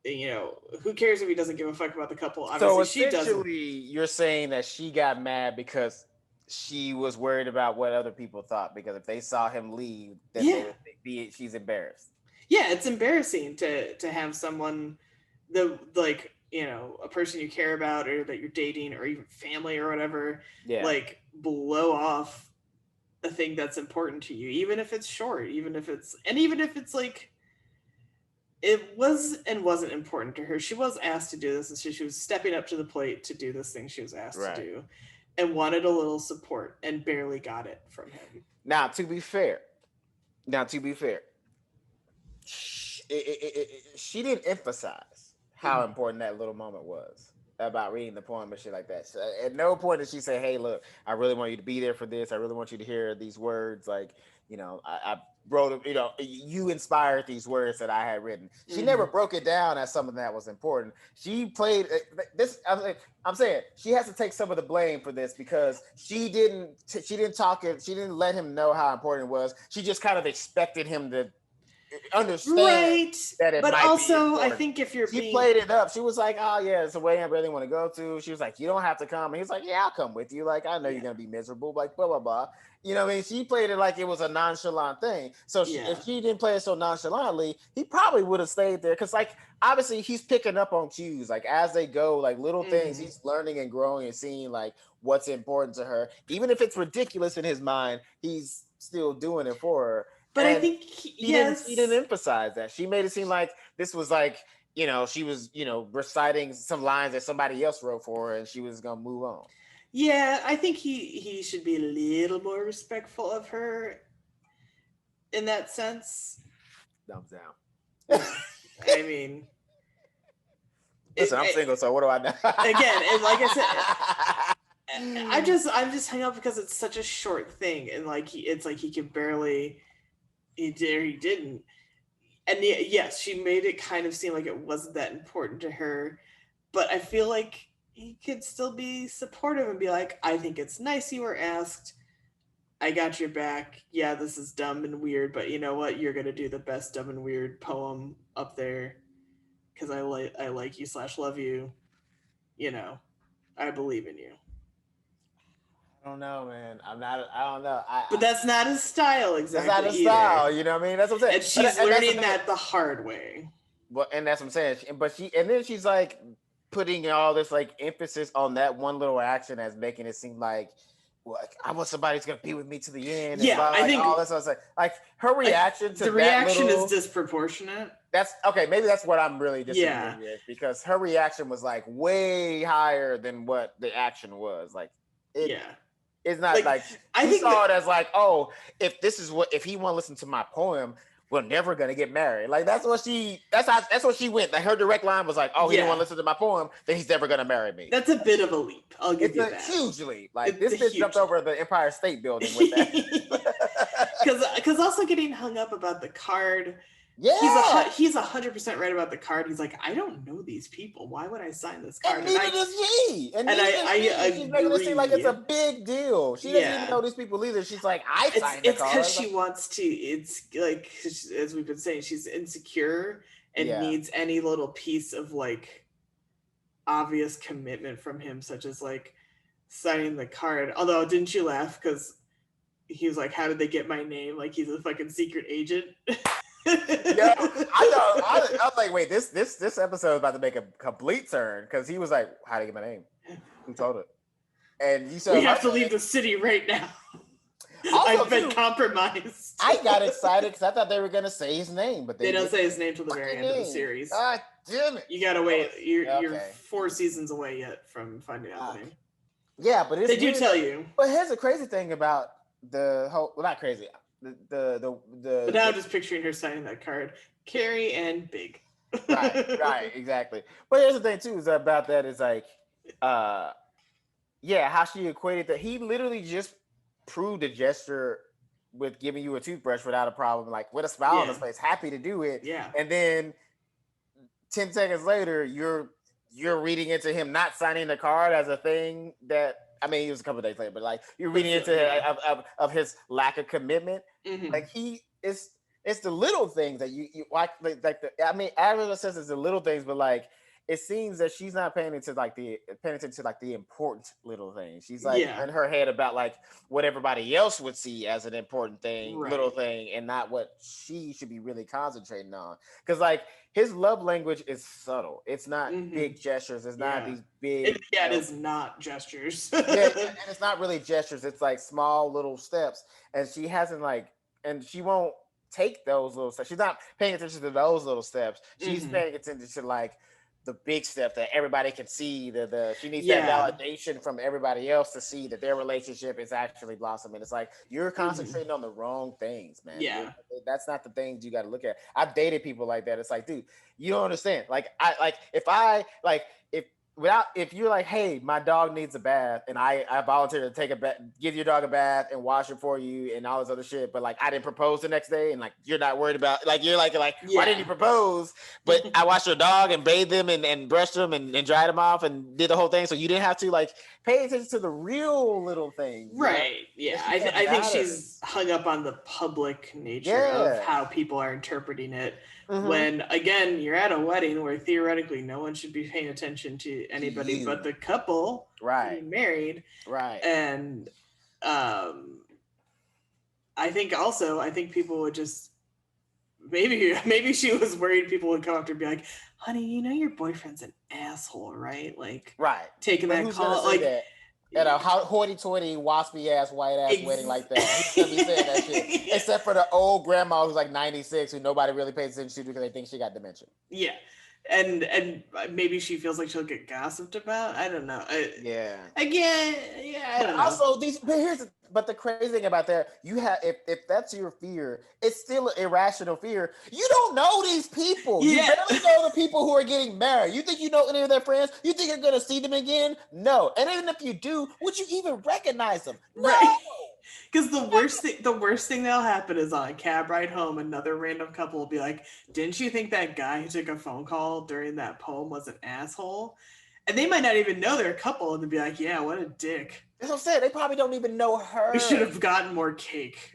who cares if he doesn't give a fuck about the couple? Obviously, so essentially, you're saying that she got mad because she was worried about what other people thought, because if they saw him leave, then they would she's embarrassed. Yeah, it's embarrassing to have someone, a person you care about or that you're dating or even family or whatever, blow off a thing that's important to you, even if it's short, even if it's like it was and wasn't important to her. She was asked to do this, and she was stepping up to the plate to do this thing she was asked to do, and wanted a little support and barely got it from him. Now, to be fair, she didn't emphasize how important that little moment was about reading the poem and shit like that. So at no point did she say, "Hey, look, I really want you to be there for this. I really want you to hear these words. Like, I wrote, you inspired these words that I had written." She never broke it down as something that was important. She played this. I'm saying she has to take some of the blame for this, because she didn't let him know how important it was. She just kind of expected him to understand that it but might also be I think if you're she played it up. She was like, "Oh yeah, it's a wedding I really want to go to." She was like, "You don't have to come," and he's like, "Yeah, I'll come with you. Like, I know you're gonna be miserable, like blah blah blah." You know what I mean? She played it like it was a nonchalant thing. So if she didn't play it so nonchalantly, he probably would have stayed there, because like obviously he's picking up on cues, like as they go, like little things. He's learning and growing and seeing like what's important to her, even if it's ridiculous in his mind. He's still doing it for her. But I think she didn't emphasize that. She made it seem like this was like, she was, reciting some lines that somebody else wrote for her, and she was gonna move on. Yeah, I think he should be a little more respectful of her in that sense. Thumbs down. I mean, listen, I'm single, so what do I know? Again, and like I said, I'm just hung up because it's such a short thing, and like it's like he could barely. He did or he didn't. And yes, she made it kind of seem like it wasn't that important to her, but I feel like he could still be supportive and be like, "I think it's nice you were asked. I got your back. Yeah, this is dumb and weird, but you know what? You're gonna do the best dumb and weird poem up there because I like you / love you. I believe in you." I don't know, man. I don't know. But that's not his style exactly. That's not his style, you know what I mean? That's what I'm saying. And she's learning that the hard way. Well, and that's what I'm saying. And then she's like putting all this like emphasis on that one little action as making it seem like, well, I want somebody who's gonna be with me to the end. Yeah, I think all this. I was like her reaction to the reaction is disproportionate. That's okay. Maybe that's what I'm really disagreeing with, because her reaction was like way higher than what the action was. Like, it's not like I think saw it as like, oh, if he want to listen to my poem, we're never gonna get married. Like that's what she went. Like her direct line was like, oh, he didn't want to listen to my poem, then he's never gonna marry me. That's a bit of a leap. I'll give you that. Huge leap. Like this bitch jumped over the Empire State Building with that. Because also getting hung up about the card. Yeah, he's 100% right about the card. He's like, I don't know these people. Why would I sign this card? And neither does he. And I she's making it seem like it's a big deal. She doesn't even know these people either. She's like, I signed the card. It's because she wants to. It's like, as we've been saying, she's insecure and needs any little piece of like obvious commitment from him, such as like signing the card. Although, didn't you laugh because he was like, how did they get my name? Like he's a fucking secret agent. Yeah, I know. I was like, wait, this episode is about to make a complete turn, because he was like, how did they get my name? Who told it? And you said, we have to leave the city right now. I've been compromised. I got excited because I thought they were going to say his name, but they don't say his name till the very end of the series. God damn it. You got to wait. You're 4 seasons away yet from finding out the name. Yeah, but they do tell you. But here's the crazy thing about the whole, well, not crazy. But now I'm just picturing her signing that card. Carrie and Big. right, exactly. But here's the thing too, is about that is like, how she equated that. He literally just proved a gesture with giving you a toothbrush without a problem, like with a smile on his face, happy to do it. Yeah. And then 10 seconds later, you're reading into him not signing the card as a thing that, I mean, it was a couple of days later, but like you're reading into of his lack of commitment. Like it's the little things that you like I mean, Avril says it's the little things, but like it seems that she's not paying attention to the important little things. She's like in her head about like what everybody else would see as an important thing, little thing, and not what she should be really concentrating on. Because like his love language is subtle. It's not big gestures. It's not these big. It is not gestures. And it's not really gestures. It's like small little steps, and she hasn't and she won't take those little steps. She's not paying attention to those little steps. She's paying attention to like the big step that everybody can see. She needs that validation from everybody else to see that their relationship is actually blossoming. It's like you're concentrating on the wrong things, man. That's not the things you got to look at. I've dated people like that. It's like, dude, you don't understand. If you're like, hey, my dog needs a bath, and I volunteer to take a bath, give your dog a bath and wash it for you and all this other shit, but like I didn't propose the next day, and like you're not worried about, like you're like why didn't you propose? But I washed your dog and bathed them and brushed them and dried them off and did the whole thing, so you didn't have to like pay attention to the real little things, right? Yeah, I think she's hung up on the public nature of how people are interpreting it. When again, you're at a wedding where theoretically no one should be paying attention to anybody but the couple being married, and I think people would just maybe she was worried people would come up to her and be like, honey, you know your boyfriend's an asshole, right? Like taking that call like that? At a hoity-toity, waspy-ass, white-ass wedding like that. He's going to be saying that shit. Except for the old grandma who's like 96 who nobody really pays attention to because they think she got dementia. Yeah. And maybe she feels like she'll get gossiped about. I don't know. I don't know. Also, but the crazy thing about that, you have if that's your fear, it's still an irrational fear. You don't know these people. You barely know the people who are getting married. You think you know any of their friends? You think you're gonna see them again? No. And even if you do, would you even recognize them? No. Right. Because the worst thing that'll happen is on a cab ride home, another random couple will be like, didn't you think that guy who took a phone call during that poem was an asshole? And they might not even know they're a couple, and they'd be like, yeah, what a dick. That's what I'm saying. They probably don't even know her. We should have gotten more cake.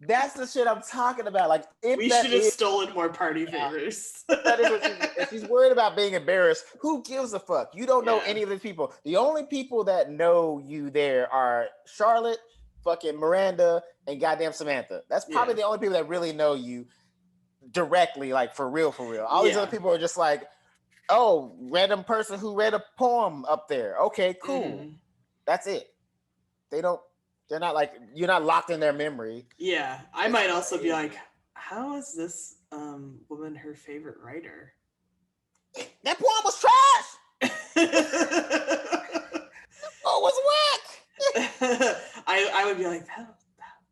That's the shit I'm talking about. Like, we should have stolen more party favors. If she's worried about being embarrassed, who gives a fuck? You don't know any of these people. The only people that know you there are Charlotte, fucking Miranda, and goddamn Samantha. That's probably the only people that really know you directly, like for real, for real. All these other people are just like, oh, random person who read a poem up there. Okay, cool. That's it. They're not like, you're not locked in their memory. Yeah. I might also be like, how is this woman her favorite writer? That poem was trash. Oh, it was whack. I would be like,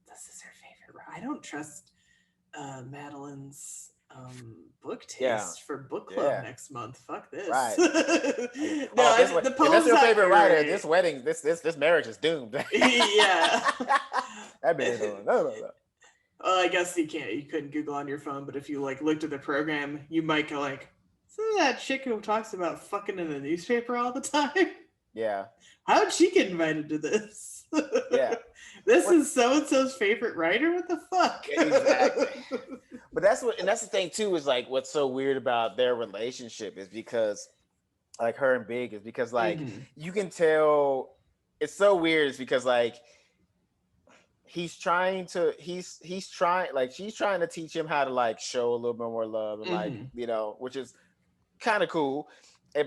this is her favorite. I don't trust Madeline's book taste for book club next month. Fuck this. Right. The poem's if that's your favorite writer, this wedding, this marriage is doomed. Yeah. That man, no. Well, I guess you couldn't Google on your phone, but if you like looked at the program, you might go like, isn't that chick who talks about fucking in the newspaper all the time? Yeah. How'd she get invited to this? Yeah. This is so-and-so's favorite writer? What the fuck? Exactly. But that's the thing too, is like what's so weird about their relationship is because like her and Big is because like you can tell it's so weird is because like she's trying to teach him how to like show a little bit more love and like, you know, which is kind of cool.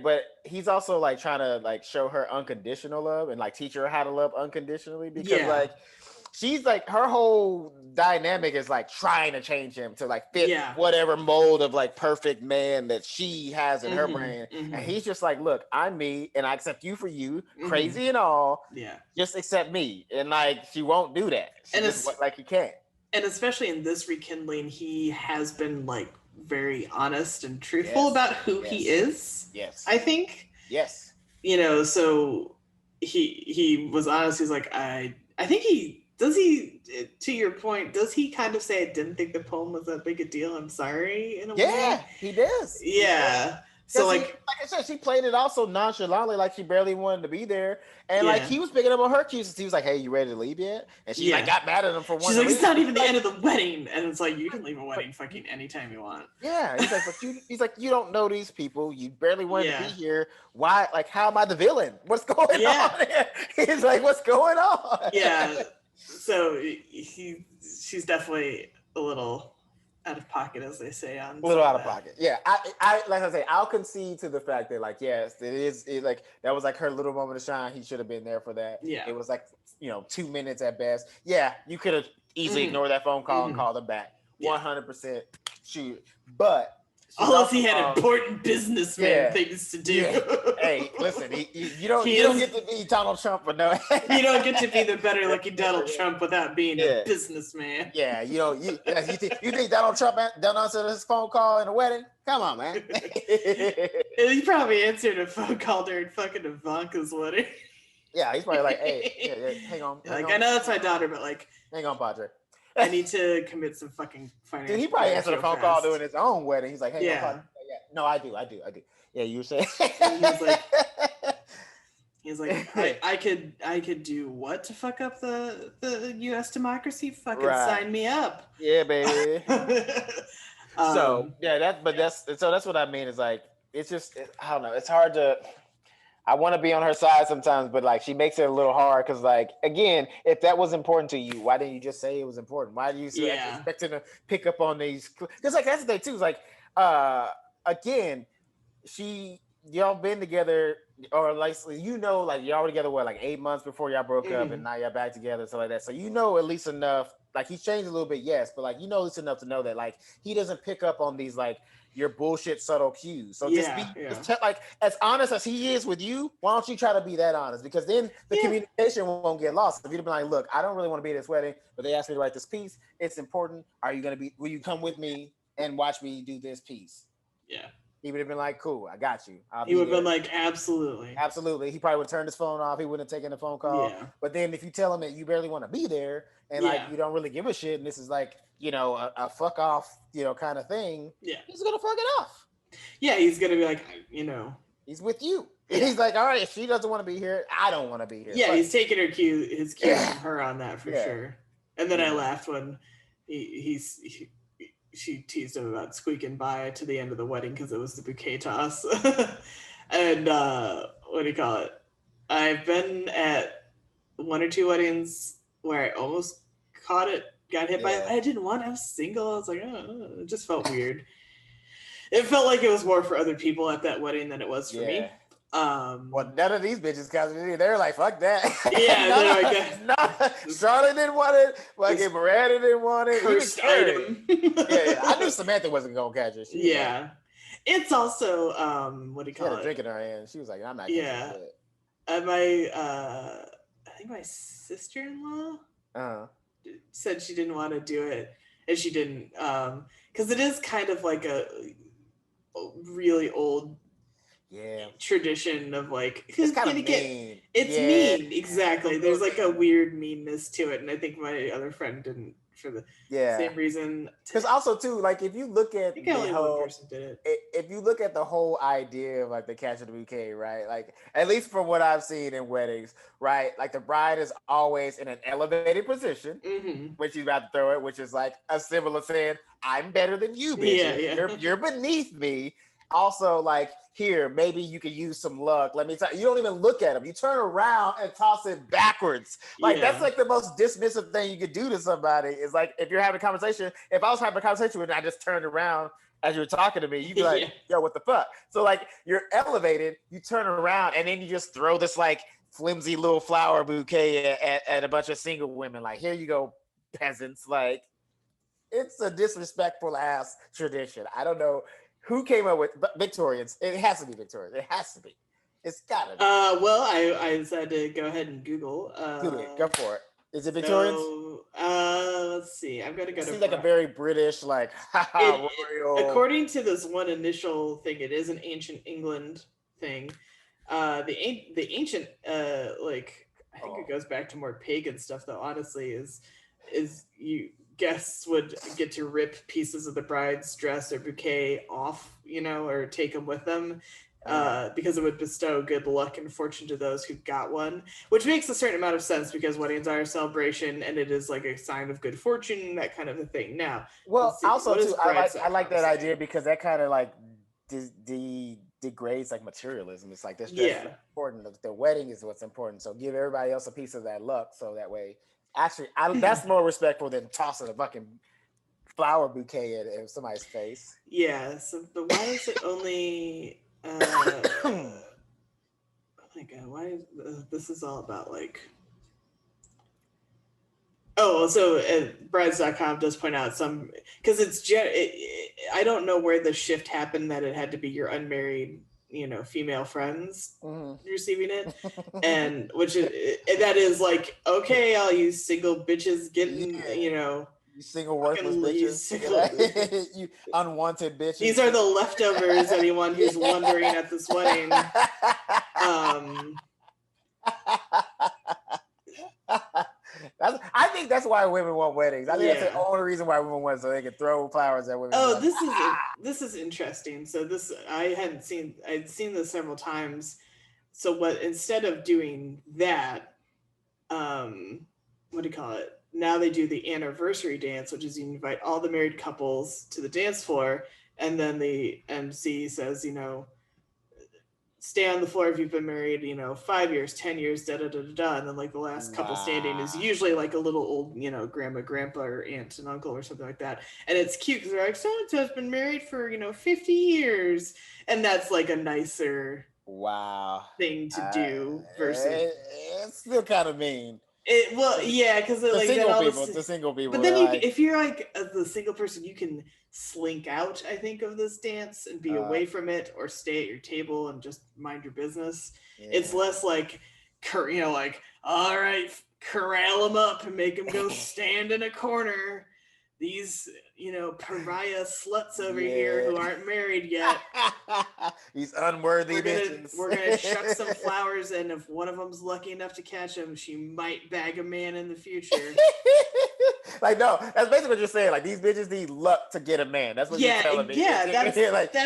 But he's also like trying to like show her unconditional love and like teach her how to love unconditionally because like she's like her whole dynamic is like trying to change him to like fit whatever mold of like perfect man that she has in her brain. And he's just like, look, I'm me and I accept you for you, crazy and all. Yeah. Just accept me. And like she won't do that. She and just like he can't. And especially in this rekindling, he has been like very honest and truthful about who he is. Yes. I think. Yes. You know, so he was honest. He's like, I think he, to your point, does he kind of say, I didn't think the poem was that big a deal, I'm sorry, in a way? Yeah, he does. Yeah. So like I said, she played it also nonchalantly, like she barely wanted to be there, and like he was picking up on her cues. He was like, "Hey, you ready to leave yet?" And she like got mad at him for one. She's like, "It's not even the end of the wedding," and it's like, "You can leave a wedding fucking anytime you want." Yeah, he's like, "But you don't know these people. You barely wanted to be here. Why? Like, how am I the villain? What's going on here?" He's like, "What's going on?" Yeah. So she's definitely a little out of pocket, as they say on. A little out of pocket. Yeah, I like I say, I'll concede to the fact that, like, yes, it is. Like that was like her little moment of shine. He should have been there for that. Yeah, it was like 2 minutes at best. Yeah, you could have easily ignored that phone call and called him back. 100%. Shoot, but. Unless he had important businessman things to do. Yeah. Hey, listen, you don't get to be Donald Trump, but no. You don't get to be the better looking Donald Trump without being a businessman. Yeah, you think Donald Trump don't answer his phone call in a wedding? Come on, man. He probably answered a phone call during fucking Ivanka's wedding. Yeah, he's probably like, hey, hang on. I know that's my daughter, but like, hang on, Padre. I need to commit some fucking financial. Dude, he probably answered a phone call doing his own wedding. He's like, hey, no, I do. Yeah, you were saying. He's like, I could do what to fuck up the U.S. democracy? Fucking sign me up. Yeah, baby. So that's what I mean. Is like, it's just, I don't know. It's hard to. I want to be on her side sometimes, but like she makes it a little hard because, like, again, if that was important to you, why didn't you just say it was important? Why do you expect to pick up on these? Because like that's the thing too. Is like, again, y'all been together, or like like y'all were together like 8 months before y'all broke up, and now y'all back together, so like that. So at least enough. Like he's changed a little bit, yes, but like at least enough to know that like he doesn't pick up on these like your bullshit subtle cues. So just like as honest as he is with you, why don't you try to be that honest? Because then the communication won't get lost. If you'd be like, look, I don't really want to be at this wedding, but they asked me to write this piece. It's important. Will you come with me and watch me do this piece? Yeah. He would have been like, cool, I got you. He would have been like, absolutely. Absolutely. He probably would have turned his phone off. He wouldn't have taken the phone call. Yeah. But then if you tell him that you barely want to be there and like you don't really give a shit and this is like, a fuck off, kind of thing, he's going to fuck it off. Yeah, he's going to be like, He's with you. Yeah. He's like, all right, if she doesn't want to be here, I don't want to be here. Yeah, he's taking his cue from her on that for sure. And then I laughed when she teased him about squeaking by to the end of the wedding because it was the bouquet toss. And what do you call it? I've been at 1 or 2 weddings where I almost got hit by it. I didn't want. I was single. I was like, oh, it just felt weird. It felt like it was more for other people at that wedding than it was for me. Well, none of these bitches, they're like, fuck that. Yeah, they're like, Charlotte didn't want it. Fucking Miranda didn't want it. Cursed item. I knew Samantha wasn't gonna catch it. It's also what do you call it? She had a drink in her hand. She was like, I'm not. Yeah. I think my sister-in-law said she didn't want to do it, and she didn't, because it is kind of like a really old. Tradition of like who's gonna mean. It's mean, exactly. There's like a weird meanness to it, and I think my other friend didn't for the same reason. Because also too, like if you look at only one person did it. If you look at the whole idea of like the catch of the bouquet, right? Like at least from what I've seen in weddings, right? Like the bride is always in an elevated position when she's about to throw it, which is like a symbol of saying, "I'm better than you, bitch. You're beneath me." Also, like, here, maybe you could use some luck. Let me tell you, you don't even look at them. You turn around and toss it backwards. Like, that's like the most dismissive thing you could do to somebody. Is like, if you're having a conversation, if I was having a conversation with you and I just turned around as you were talking to me, you'd be like, yo, what the fuck? So, like, you're elevated, you turn around, and then you just throw this, like, flimsy little flower bouquet at a bunch of single women. Like, here you go, peasants. Like, it's a disrespectful ass tradition. I don't know. Who came up with Victorians? It has to be Victorians. It has to be. It's gotta be. Well, I decided to go ahead and Google. Google it. Go for it. Is it Victorians? So, Let's see. I'm gonna go It to. seems like a very British, like royal. According to this one initial thing, it is an ancient England thing. The ancient like I think it goes back to more pagan stuff though. Honestly, is you guests would get to rip pieces of the bride's dress or bouquet off, or take them with them. Because it would bestow good luck and fortune to those who got one, which makes a certain amount of sense because weddings are a celebration and it is like a sign of good fortune, that kind of a thing. Now, well, also too, I like that say? idea because that kind of like degrades like materialism. It's like this dress is important. The wedding is what's important. So give everybody else a piece of that luck. So that way, actually, that's more respectful than tossing a fucking flower bouquet at somebody's face. Yeah. So, but why is it only? Oh my god! Why is this is all about like? Oh, so brides.com does point out some because I don't know where the shift happened that it had to be your unmarried, female friends receiving it, and which is that is like okay, all you single bitches getting You single worthless bitches. You unwanted bitches. These are the leftovers, anyone who's wondering at this wedding. I think that's why women want weddings. I think that's the only reason why women want it, so they can throw flowers at women. Oh, this is interesting. So I'd seen this several times. So what instead of doing that, what do you call it? Now they do the anniversary dance, which is you invite all the married couples to the dance floor, and then the MC says, stay on the floor if you've been married, 5 years, 10 years, and then like the last couple standing is usually like a little old, grandma, grandpa, or aunt and uncle or something like that. And it's cute because they're like, so-and-so's been married for, 50 years. And that's like a nicer thing to do versus... It's still kind of mean. Because the single people. But then if you're like the single person, you can slink out, I think, of this dance and be away from it, or stay at your table and just mind your business. Yeah. It's less like, like, all right, corral them up and make them go stand in a corner. These, pariah sluts over here who aren't married yet. These unworthy bitches. We're going to chuck some flowers, and if one of them's lucky enough to catch them, she might bag a man in the future. Like, no, that's basically what you're saying. Like, these bitches need luck to get a man. That's what you're telling me. Yeah, that's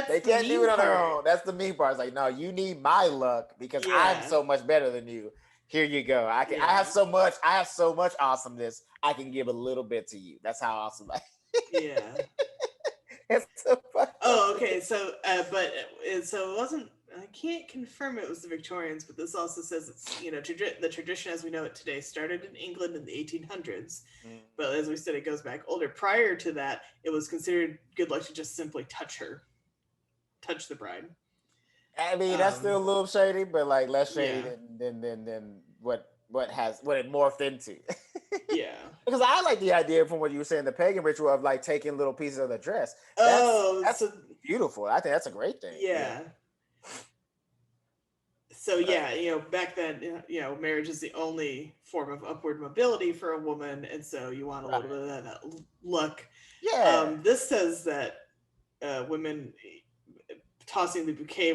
they can't do it on their own. That's the mean part. It's like, no, you need my luck because I'm so much better than you. Here you go. I have so much awesomeness. I can give a little bit to you. That's how awesome I am. It's so funny. Oh, okay. So, so it wasn't. I can't confirm it was the Victorians, but this also says it's the tradition as we know it today started in England in the 1800s. But as we said, it goes back older. Prior to that, it was considered good luck to just simply touch the bride. I mean, that's still a little shady, but like less shady than what it morphed into. Because I like the idea from what you were saying, the pagan ritual of like taking little pieces of the dress. That's beautiful. I think that's a great thing. So back then, marriage is the only form of upward mobility for a woman, and so you want a little bit of that luck. This says that women tossing the bouquet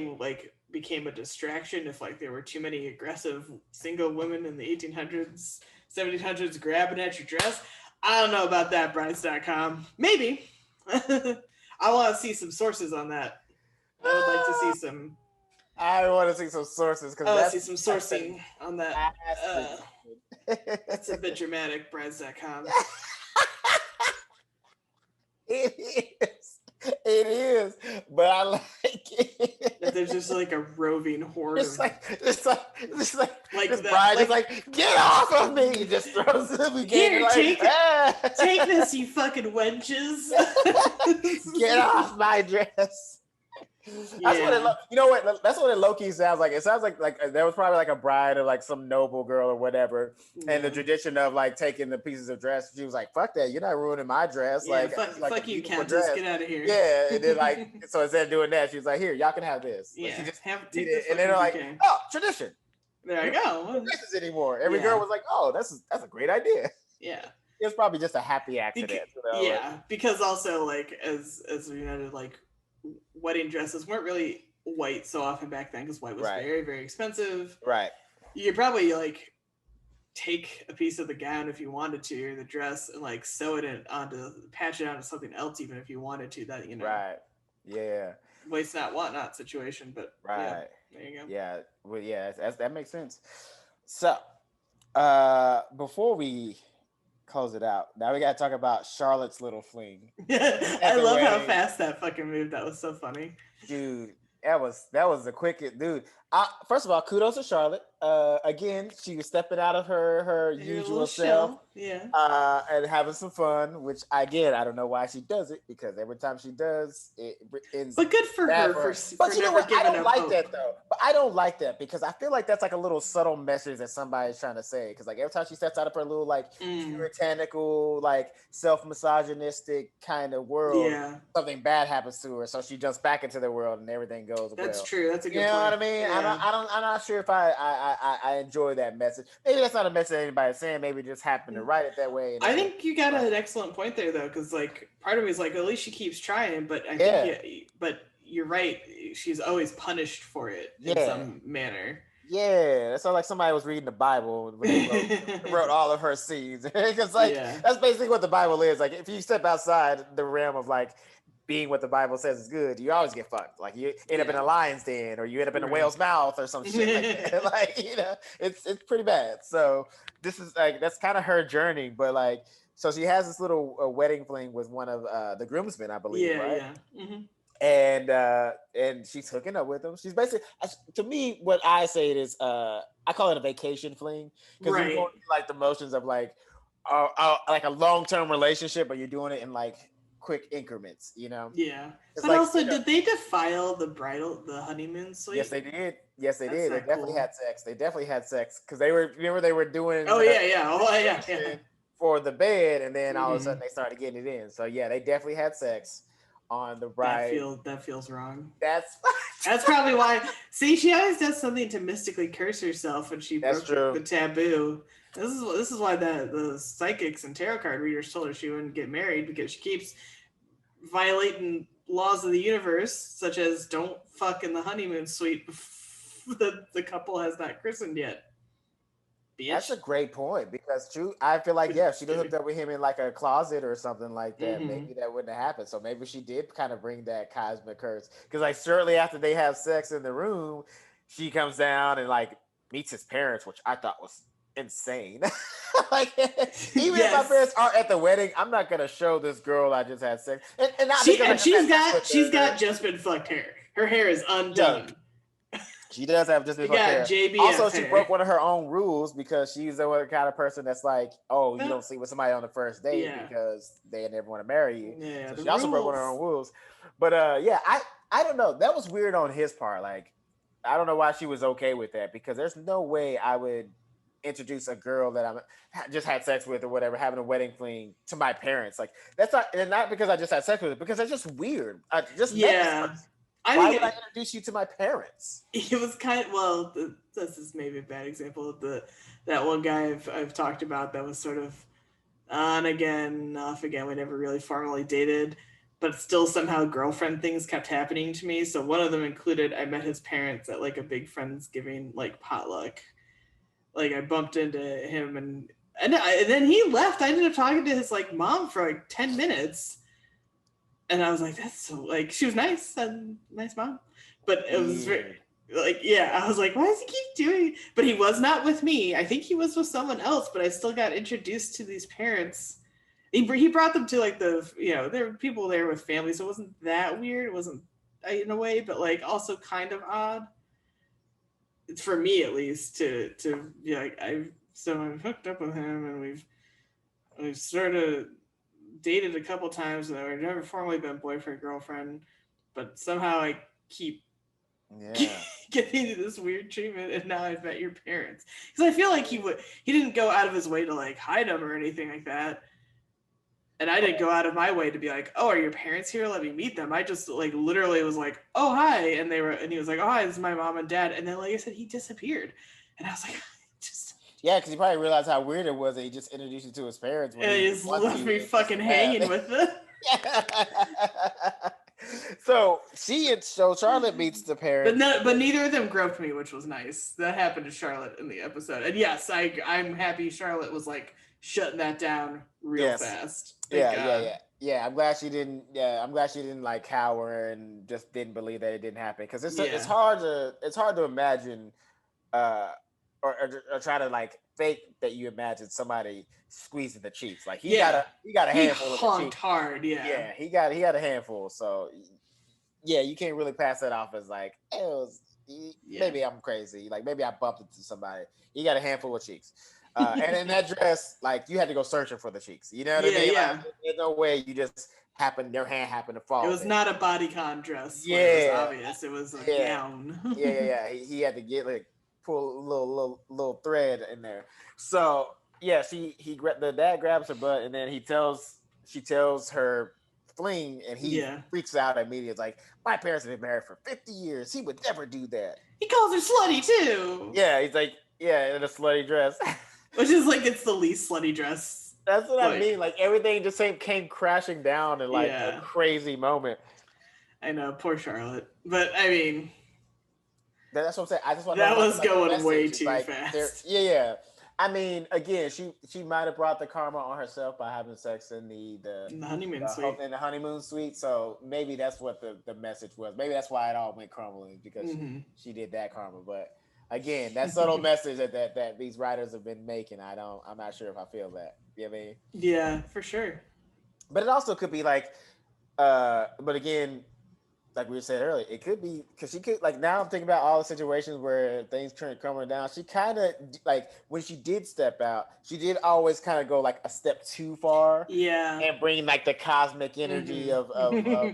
became a distraction if like there were too many aggressive single women in the 1800s, 1700s grabbing at your dress. I don't know about that, brides.com. Maybe. I want to see some sources on that. I would like to see some. I want to see some sources because I want to see some sourcing on that. That's a bit dramatic, brides.com. It is, but I like it. There's just like a roving horde. It's like this bride is like, get off of me! He just throws it. Here, take this, you fucking wenches! Get off my dress. That's what it. That's what it low-key sounds like. It sounds like there was probably like a bride of like some noble girl or whatever, and the tradition of like taking the pieces of dress. She was like, "Fuck that! You're not ruining my dress." Fuck you, Countess. Get out of here. Yeah, and then like so instead of doing that, she was like, "Here, y'all can have this." Yeah, she just take it, and then they're like, "Oh, tradition." There I go. No dresses anymore. Every girl was like, "Oh, that's a great idea." Yeah. It's probably just a happy accident. Yeah, because also like as we noted, like wedding dresses weren't really white so often back then because white was very, very expensive. Right. You could probably like take a piece of the gown if you wanted to, or the dress, and like sew it patch it onto something else, even if you wanted to. That Right. Yeah. Waste not, want not situation, but right. Yeah, there you go. Yeah. Well, yeah, that makes sense. So, before we close it out, now we got to talk about Charlotte's little fling. I love how fast that fucking moved. That was so funny, dude. That was the quickest, dude. First of all, kudos to Charlotte. Again, she was stepping out of her usual self, and having some fun. Which again, I don't know why she does it, because every time she does, it ends. But good for her. But you know what? I don't like that though. But I don't like that because I feel like that's like a little subtle message that somebody's trying to say. Because like every time she steps out of her little like puritanical, like self-misogynistic kind of world, something bad happens to her, so she jumps back into the world and everything goes. That's true. That's a good. You know point. what I mean? Yeah. I'm not sure if I enjoy that message. Maybe that's not a message anybody's saying. Maybe just happened to write it that way. I think you got an excellent point there, though, because like part of me is like, at least she keeps trying, but I think, but you're right. She's always punished for it in some manner. Yeah, it sounds like somebody was reading the Bible when they wrote all of her scenes. Because like that's basically what the Bible is. Like if you step outside the realm of like being what the Bible says is good, you always get fucked. Like you end up in a lion's den, or you end up in a whale's mouth, or some shit like that. Like, you know, it's pretty bad. So this is like, that's kind of her journey. But like, so she has this little wedding fling with one of the groomsmen, I believe, right? Yeah. Mm-hmm. And she's hooking up with him. She's basically, to me, what I say it is, I call it a vacation fling, because you're going through like the motions of like a long-term relationship, but you're doing it in like quick increments, you know. Yeah, but like, also, did they defile the honeymoon suite? Yes, they did. Yes, they did. They definitely had sex. They definitely had sex because they were doing. For the bed, and then all of a sudden they started getting it in. So yeah, they definitely had sex on the bride. That feels wrong. That's probably why. See, she always does something to mystically curse herself when she broke the taboo. This is why the psychics and tarot card readers told her she wouldn't get married, because she keeps violating laws of the universe, such as don't fuck in the honeymoon suite the couple has not christened yet. Bitch. That's a great point, because I feel like if she hooked up with him in like a closet or something like that, maybe that wouldn't have happened. So maybe she did kind of bring that cosmic curse, because like shortly after they have sex in the room, she comes down and like meets his parents, which I thought was insane. Like even if my parents are at the wedding, I'm not gonna show this girl I just had sex. And she's got just been fucked hair. Her hair is undone. She does have just been fucked hair. JBF also, she broke one of her own rules, because she's the kind of person that's like, oh, you don't sleep with somebody on the first date because they never want to marry you. Yeah, so she also broke one of her own rules. But I don't know. That was weird on his part. Like, I don't know why she was okay with that, because there's no way I would introduce a girl that I just had sex with or whatever, having a wedding fling, to my parents. Like, that's not because I just had sex with her, because that's just weird. Why would I introduce you to my parents? It was kind of, this is maybe a bad example of that one guy I've talked about that was sort of on again, off again. We never really formally dated, but still somehow girlfriend things kept happening to me. So one of them included, I met his parents at like a big Friendsgiving like potluck. Like I bumped into him and then he left. I ended up talking to his like mom for like 10 minutes. And I was like, that's so, like, she was nice mom. But it was very, like, I was like, why does he keep doing it? But he was not with me. I think he was with someone else, but I still got introduced to these parents. He brought them to, like, there were people there with families, so it wasn't that weird. It wasn't, in a way, but, like, also kind of odd. It's for me, at least, to be like, I've hooked up with him, and we've sort of dated a couple times, and we've never formally been boyfriend girlfriend, but somehow I keep getting this weird treatment, and now I've met your parents, because I feel like he didn't go out of his way to like hide them or anything like that, and I didn't go out of my way to be like, oh, are your parents here, let me meet them. I just like literally was like, oh, hi, and he was like, oh, hi, this is my mom and dad, and then like I said, he disappeared, and I was like, Yeah, because he probably realized how weird it was that he just introduced you to his parents. When he just left me fucking hanging with it. So Charlotte meets the parents, but neither of them groped me, which was nice. That happened to Charlotte in the episode, and yes, I'm happy Charlotte was like shutting that down real fast. Thank God. Yeah. I'm glad she didn't. Yeah, I'm glad she didn't like cower and just didn't believe that it didn't happen, because it's hard to imagine, or try to like fake that you imagine somebody squeezing the cheeks. Like he got a handful of the cheeks. Hard, yeah. He got a handful. So yeah, you can't really pass that off as like, maybe I'm crazy. Like maybe I bumped into somebody. He got a handful of cheeks. And in that dress, like you had to go searching for the cheeks. You know what I mean? Yeah. Like, there's no way you just their hand happened to fall. It was not a bodycon dress. Yeah, it was obvious. It was a gown. He had to get like pull a little thread in there. So yeah, the dad grabs her butt, and then she tells her fling, and he freaks out immediately. It's like, my parents have been married for 50 years. He would never do that. He calls her slutty too. Yeah, he's like, in a slutty dress. Which is like, it's the least slutty dress. That's what I mean. Like everything just came crashing down in like a crazy moment. I know, poor Charlotte. But I mean, that's what I'm saying. I just want that was going way too fast. Yeah. I mean, again, she might have brought the karma on herself by having sex in the honeymoon suite. In the honeymoon suite. So maybe that's what the message was. Maybe that's why it all went crumbling, because she did that karma. But again, that subtle message that these writers have been making, I'm not sure if I feel that. You know what I mean? Yeah, for sure. But it also could be like, but again, like we said earlier, it could be because she could, like, now I'm thinking about all the situations where things turned coming down. She kind of, like, when she did step out, she did always kind of go like a step too far. Yeah. And bring like the cosmic energy of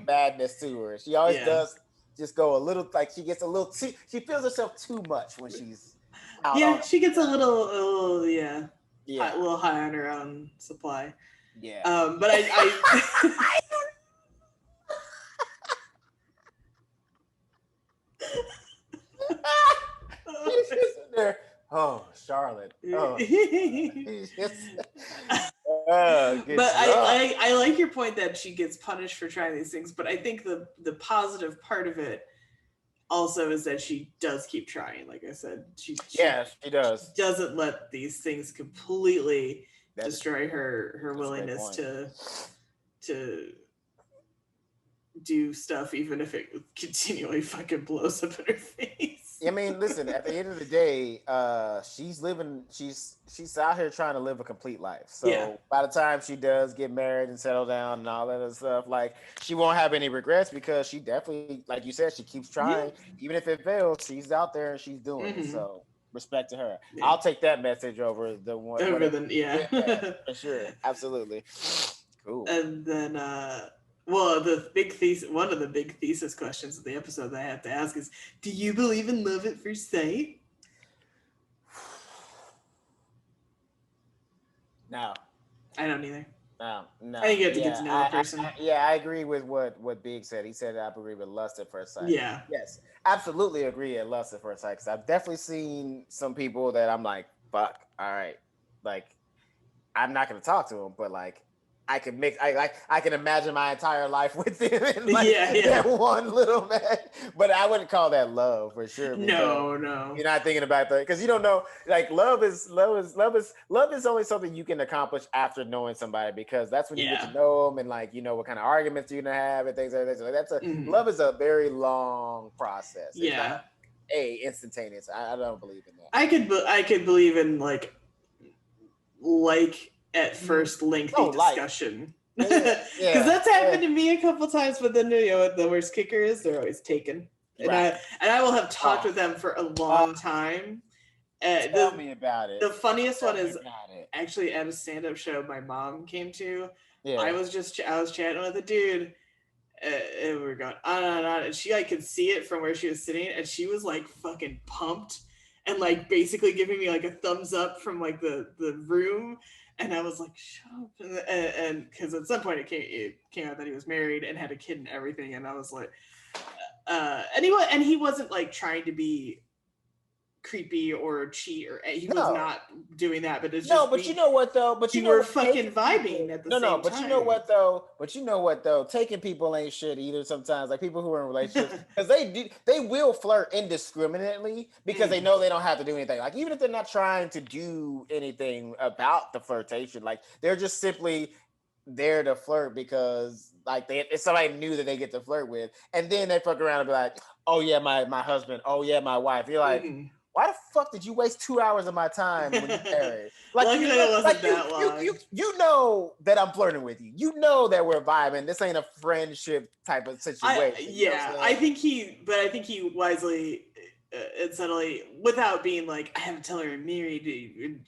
madness to her. She always does just go a little, like she gets a little too, she feels herself too much when she's out. Yeah, she gets a little a little high on her own supply. Yeah. But I She's just in there. Oh, Charlotte. Oh. But I like your point that she gets punished for trying these things, but I think the positive part of it also is that she does keep trying. Like I said, she does. Doesn't let these things completely destroy her willingness to do stuff, even if it continually fucking blows up in her face. I mean, listen, at the end of the day, she's out here trying to live a complete life. So by the time she does get married and settle down and all that other stuff, like, she won't have any regrets, because she definitely, like you said, she keeps trying. Even if it fails, she's out there and she's doing it. So respect to her. I'll take that message over the one. For sure. Absolutely. Cool. And then one of the big thesis questions of the episode that I have to ask is, do you believe in love at first sight? No. I don't either. No. I think you have to get to know the person. I agree with what Big said. He said, I agree with lust at first sight. Yeah. Yes. Absolutely agree at lust at first sight. Because I've definitely seen some people that I'm like, fuck, all right. Like, I'm not going to talk to them, but like, I can imagine my entire life with him in that one little man. But I wouldn't call that love for sure. No. You're not thinking about that, because you don't know. Like, love is only something you can accomplish after knowing somebody, because that's when you get to know them, and like, you know what kind of arguments you're gonna have and things like that. So like, love is a very long process. It's not instantaneous. I don't believe in that. I could believe in like at first lengthy discussion, because that's happened to me a couple times. But then, you know what the worst kicker is? They're always taken, and I will have talked with them for a long time. Tell me about it. The funniest one is actually at a stand-up show my mom came to. Yeah. I was chatting with a dude, and we were going on and on, and she like could see it from where she was sitting, and she was like fucking pumped, and like basically giving me like a thumbs up from like the room. And I was like, shut up. And because at some point it came out that he was married and had a kid and everything. And I was like, and he wasn't like trying to be creepy or cheat, or he was not doing that. But it's no, but you know what though? But you were what, fucking vibing at the same time. But you know what though? Taking people ain't shit either. Sometimes, like people who are in relationships, because they will flirt indiscriminately because they know they don't have to do anything. Like even if they're not trying to do anything about the flirtation, like they're just simply there to flirt because like if somebody new that they get to flirt with, and then they fuck around and be like, oh yeah, my husband, oh yeah, my wife. You're like, why the fuck did you waste 2 hours of my time when you married? Like, luckily it wasn't that long. You know that I'm flirting with you. You know that we're vibing. This ain't a friendship type of situation. I think he wisely and subtly, without being like, I have to tell her I'm married.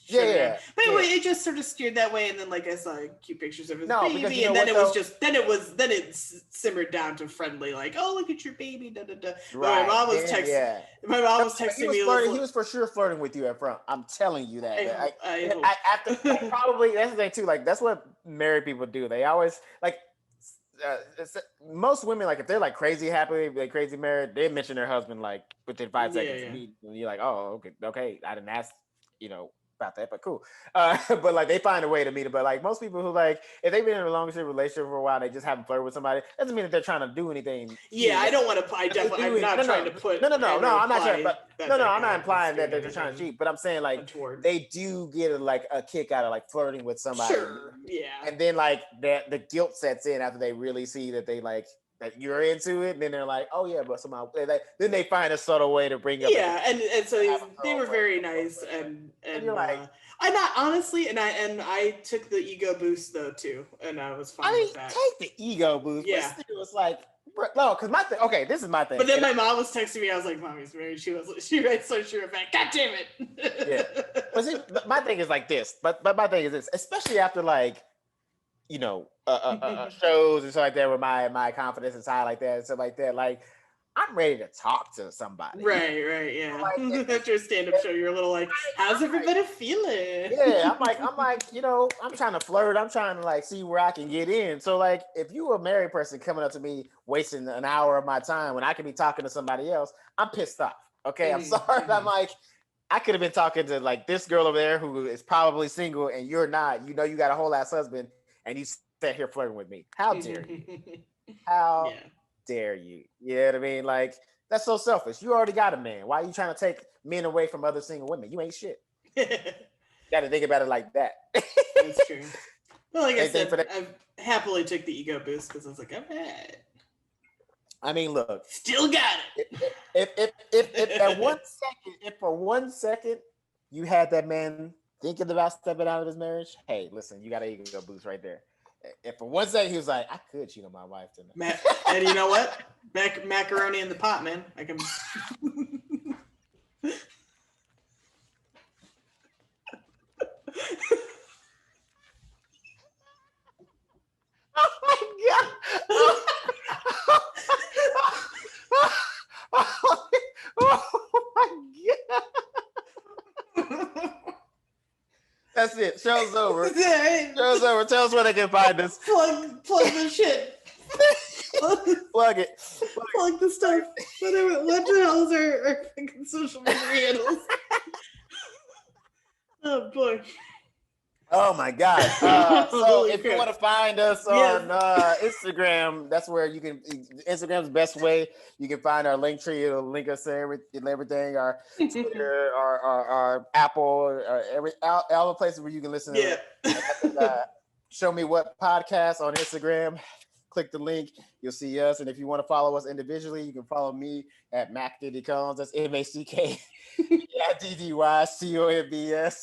But anyway, it just sort of steered that way, and then like I saw cute pictures of his baby, and then it simmered down to friendly, like, oh look at your baby, da da da. Right. My mom was texting. My mom was texting me. He was for sure flirting with you up front. I'm telling you that. Probably that's the thing too. Like that's what married people do. They always like. Most women, like if they're like crazy happy, like crazy married, they mention their husband like within 5 seconds of meeting, and you're like, oh, okay, I didn't ask, about that, but cool. But like they find a way to meet it. But like most people who like, if they've been in a long-term relationship for a while, they just haven't flirted with somebody. Doesn't mean that they're trying to do anything. Yeah, I don't want to. I'm not trying to put. I'm not trying. I'm not implying that they're trying to cheat. But I'm saying like they do get a kick out of like flirting with somebody. Sure. Yeah. And then like the guilt sets in after they really see that they like. That you're into it, and then they're like, "Oh yeah," but somehow then they find a subtle way to bring up. Yeah, and so they were very nice, and you're like, I'm not honestly, and I took the ego boost though too, and I was fine with that. Take the ego boost, yeah. But still, it's like, no, because my thing. Okay, this is my thing. But then my mom was texting me. I was like, "Mommy's married." She writes so sure back. God damn it. Yeah, but see, my thing is like this. But my thing is this, especially after like. Shows and stuff like that where my confidence is high like that and stuff like that. Like, I'm ready to talk to somebody. Right, yeah. Like, after a stand-up show, you're a little like, how's everybody feeling? Yeah, I'm like, I'm trying to flirt. I'm trying to like see where I can get in. So like, if you a married person coming up to me wasting an hour of my time when I could be talking to somebody else, I'm pissed off. Okay, I'm sorry. I'm like, I could have been talking to like this girl over there who is probably single and you're not. You know, you got a whole ass husband. And you sat here flirting with me. How dare you? How dare you? You know what I mean? Like, that's so selfish. You already got a man. Why are you trying to take men away from other single women? You ain't shit. Got to think about it like that. That's true. Well, like I said, I happily took the ego boost because I was like, all right. I mean, look. Still got it. If for 1 second you had that man thinking about stepping out of his marriage, hey, listen, you got an ego boost right there. If for 1 second he was like, I could cheat on my wife tonight. And you know what? Macaroni in the pot, man. I can. Oh my god! Oh my god! That's it. Show's over. Show's over. Tell us where they can find us. Plug the shit. Plug it. Plug the stuff. What the hell is our fucking social media handles? Oh boy. Oh my god. So if you want to find us on Instagram, that's where you can. Instagram's the best way. You can find our link tree. It'll link us to everything. Our Twitter, our Apple, all the places where you can listen. To Show Me What podcast on Instagram. Click the link. You'll see us. And if you want to follow us individually, you can follow me at Mack Diddy Combs. That's MACK. DDYCOMBS.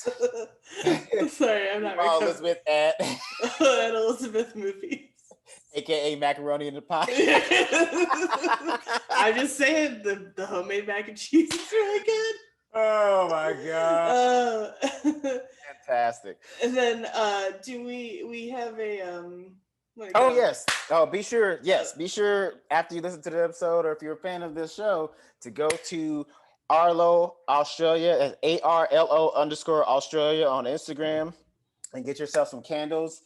Sorry, I'm not recovering. Elizabeth at Elizabeth Movies. AKA Macaroni in the Pot. I'm just saying the homemade mac and cheese is really good. Oh my god. Fantastic. And then do we have a yes. Oh, be sure after you listen to the episode or if you're a fan of this show to go to Arlo Australia at ARLO _ Australia on Instagram and get yourself some candles.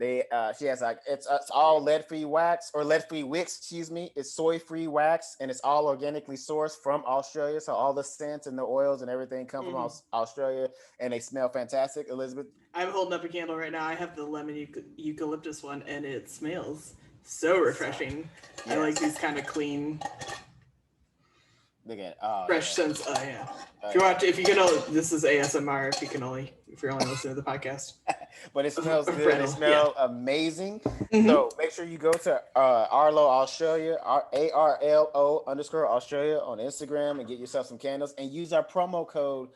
She has like it's all lead-free wax or lead-free wicks, excuse me. It's soy-free wax and it's all organically sourced from Australia. So all the scents and the oils and everything come from Australia, and they smell fantastic. Elizabeth, I'm holding up a candle right now. I have the lemon eucalyptus one, and it smells so refreshing. Yes. I like these kind of clean, fresh scents. Oh yeah. If you can only, this is ASMR. If you're only listening to the podcast. But it smells good. It smells amazing. So make sure you go to Arlo Australia, ARLO_Australia on Instagram and get yourself some candles and use our promo code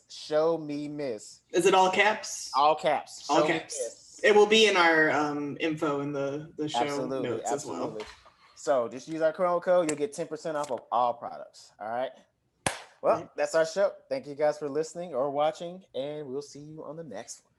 Show Me Miss. Is it all caps? All caps. All caps. It will be in our info in the show notes as well. So just use our promo code. You'll get 10% off of all products. All right. Well, that's our show. Thank you guys for listening or watching, and we'll see you on the next one.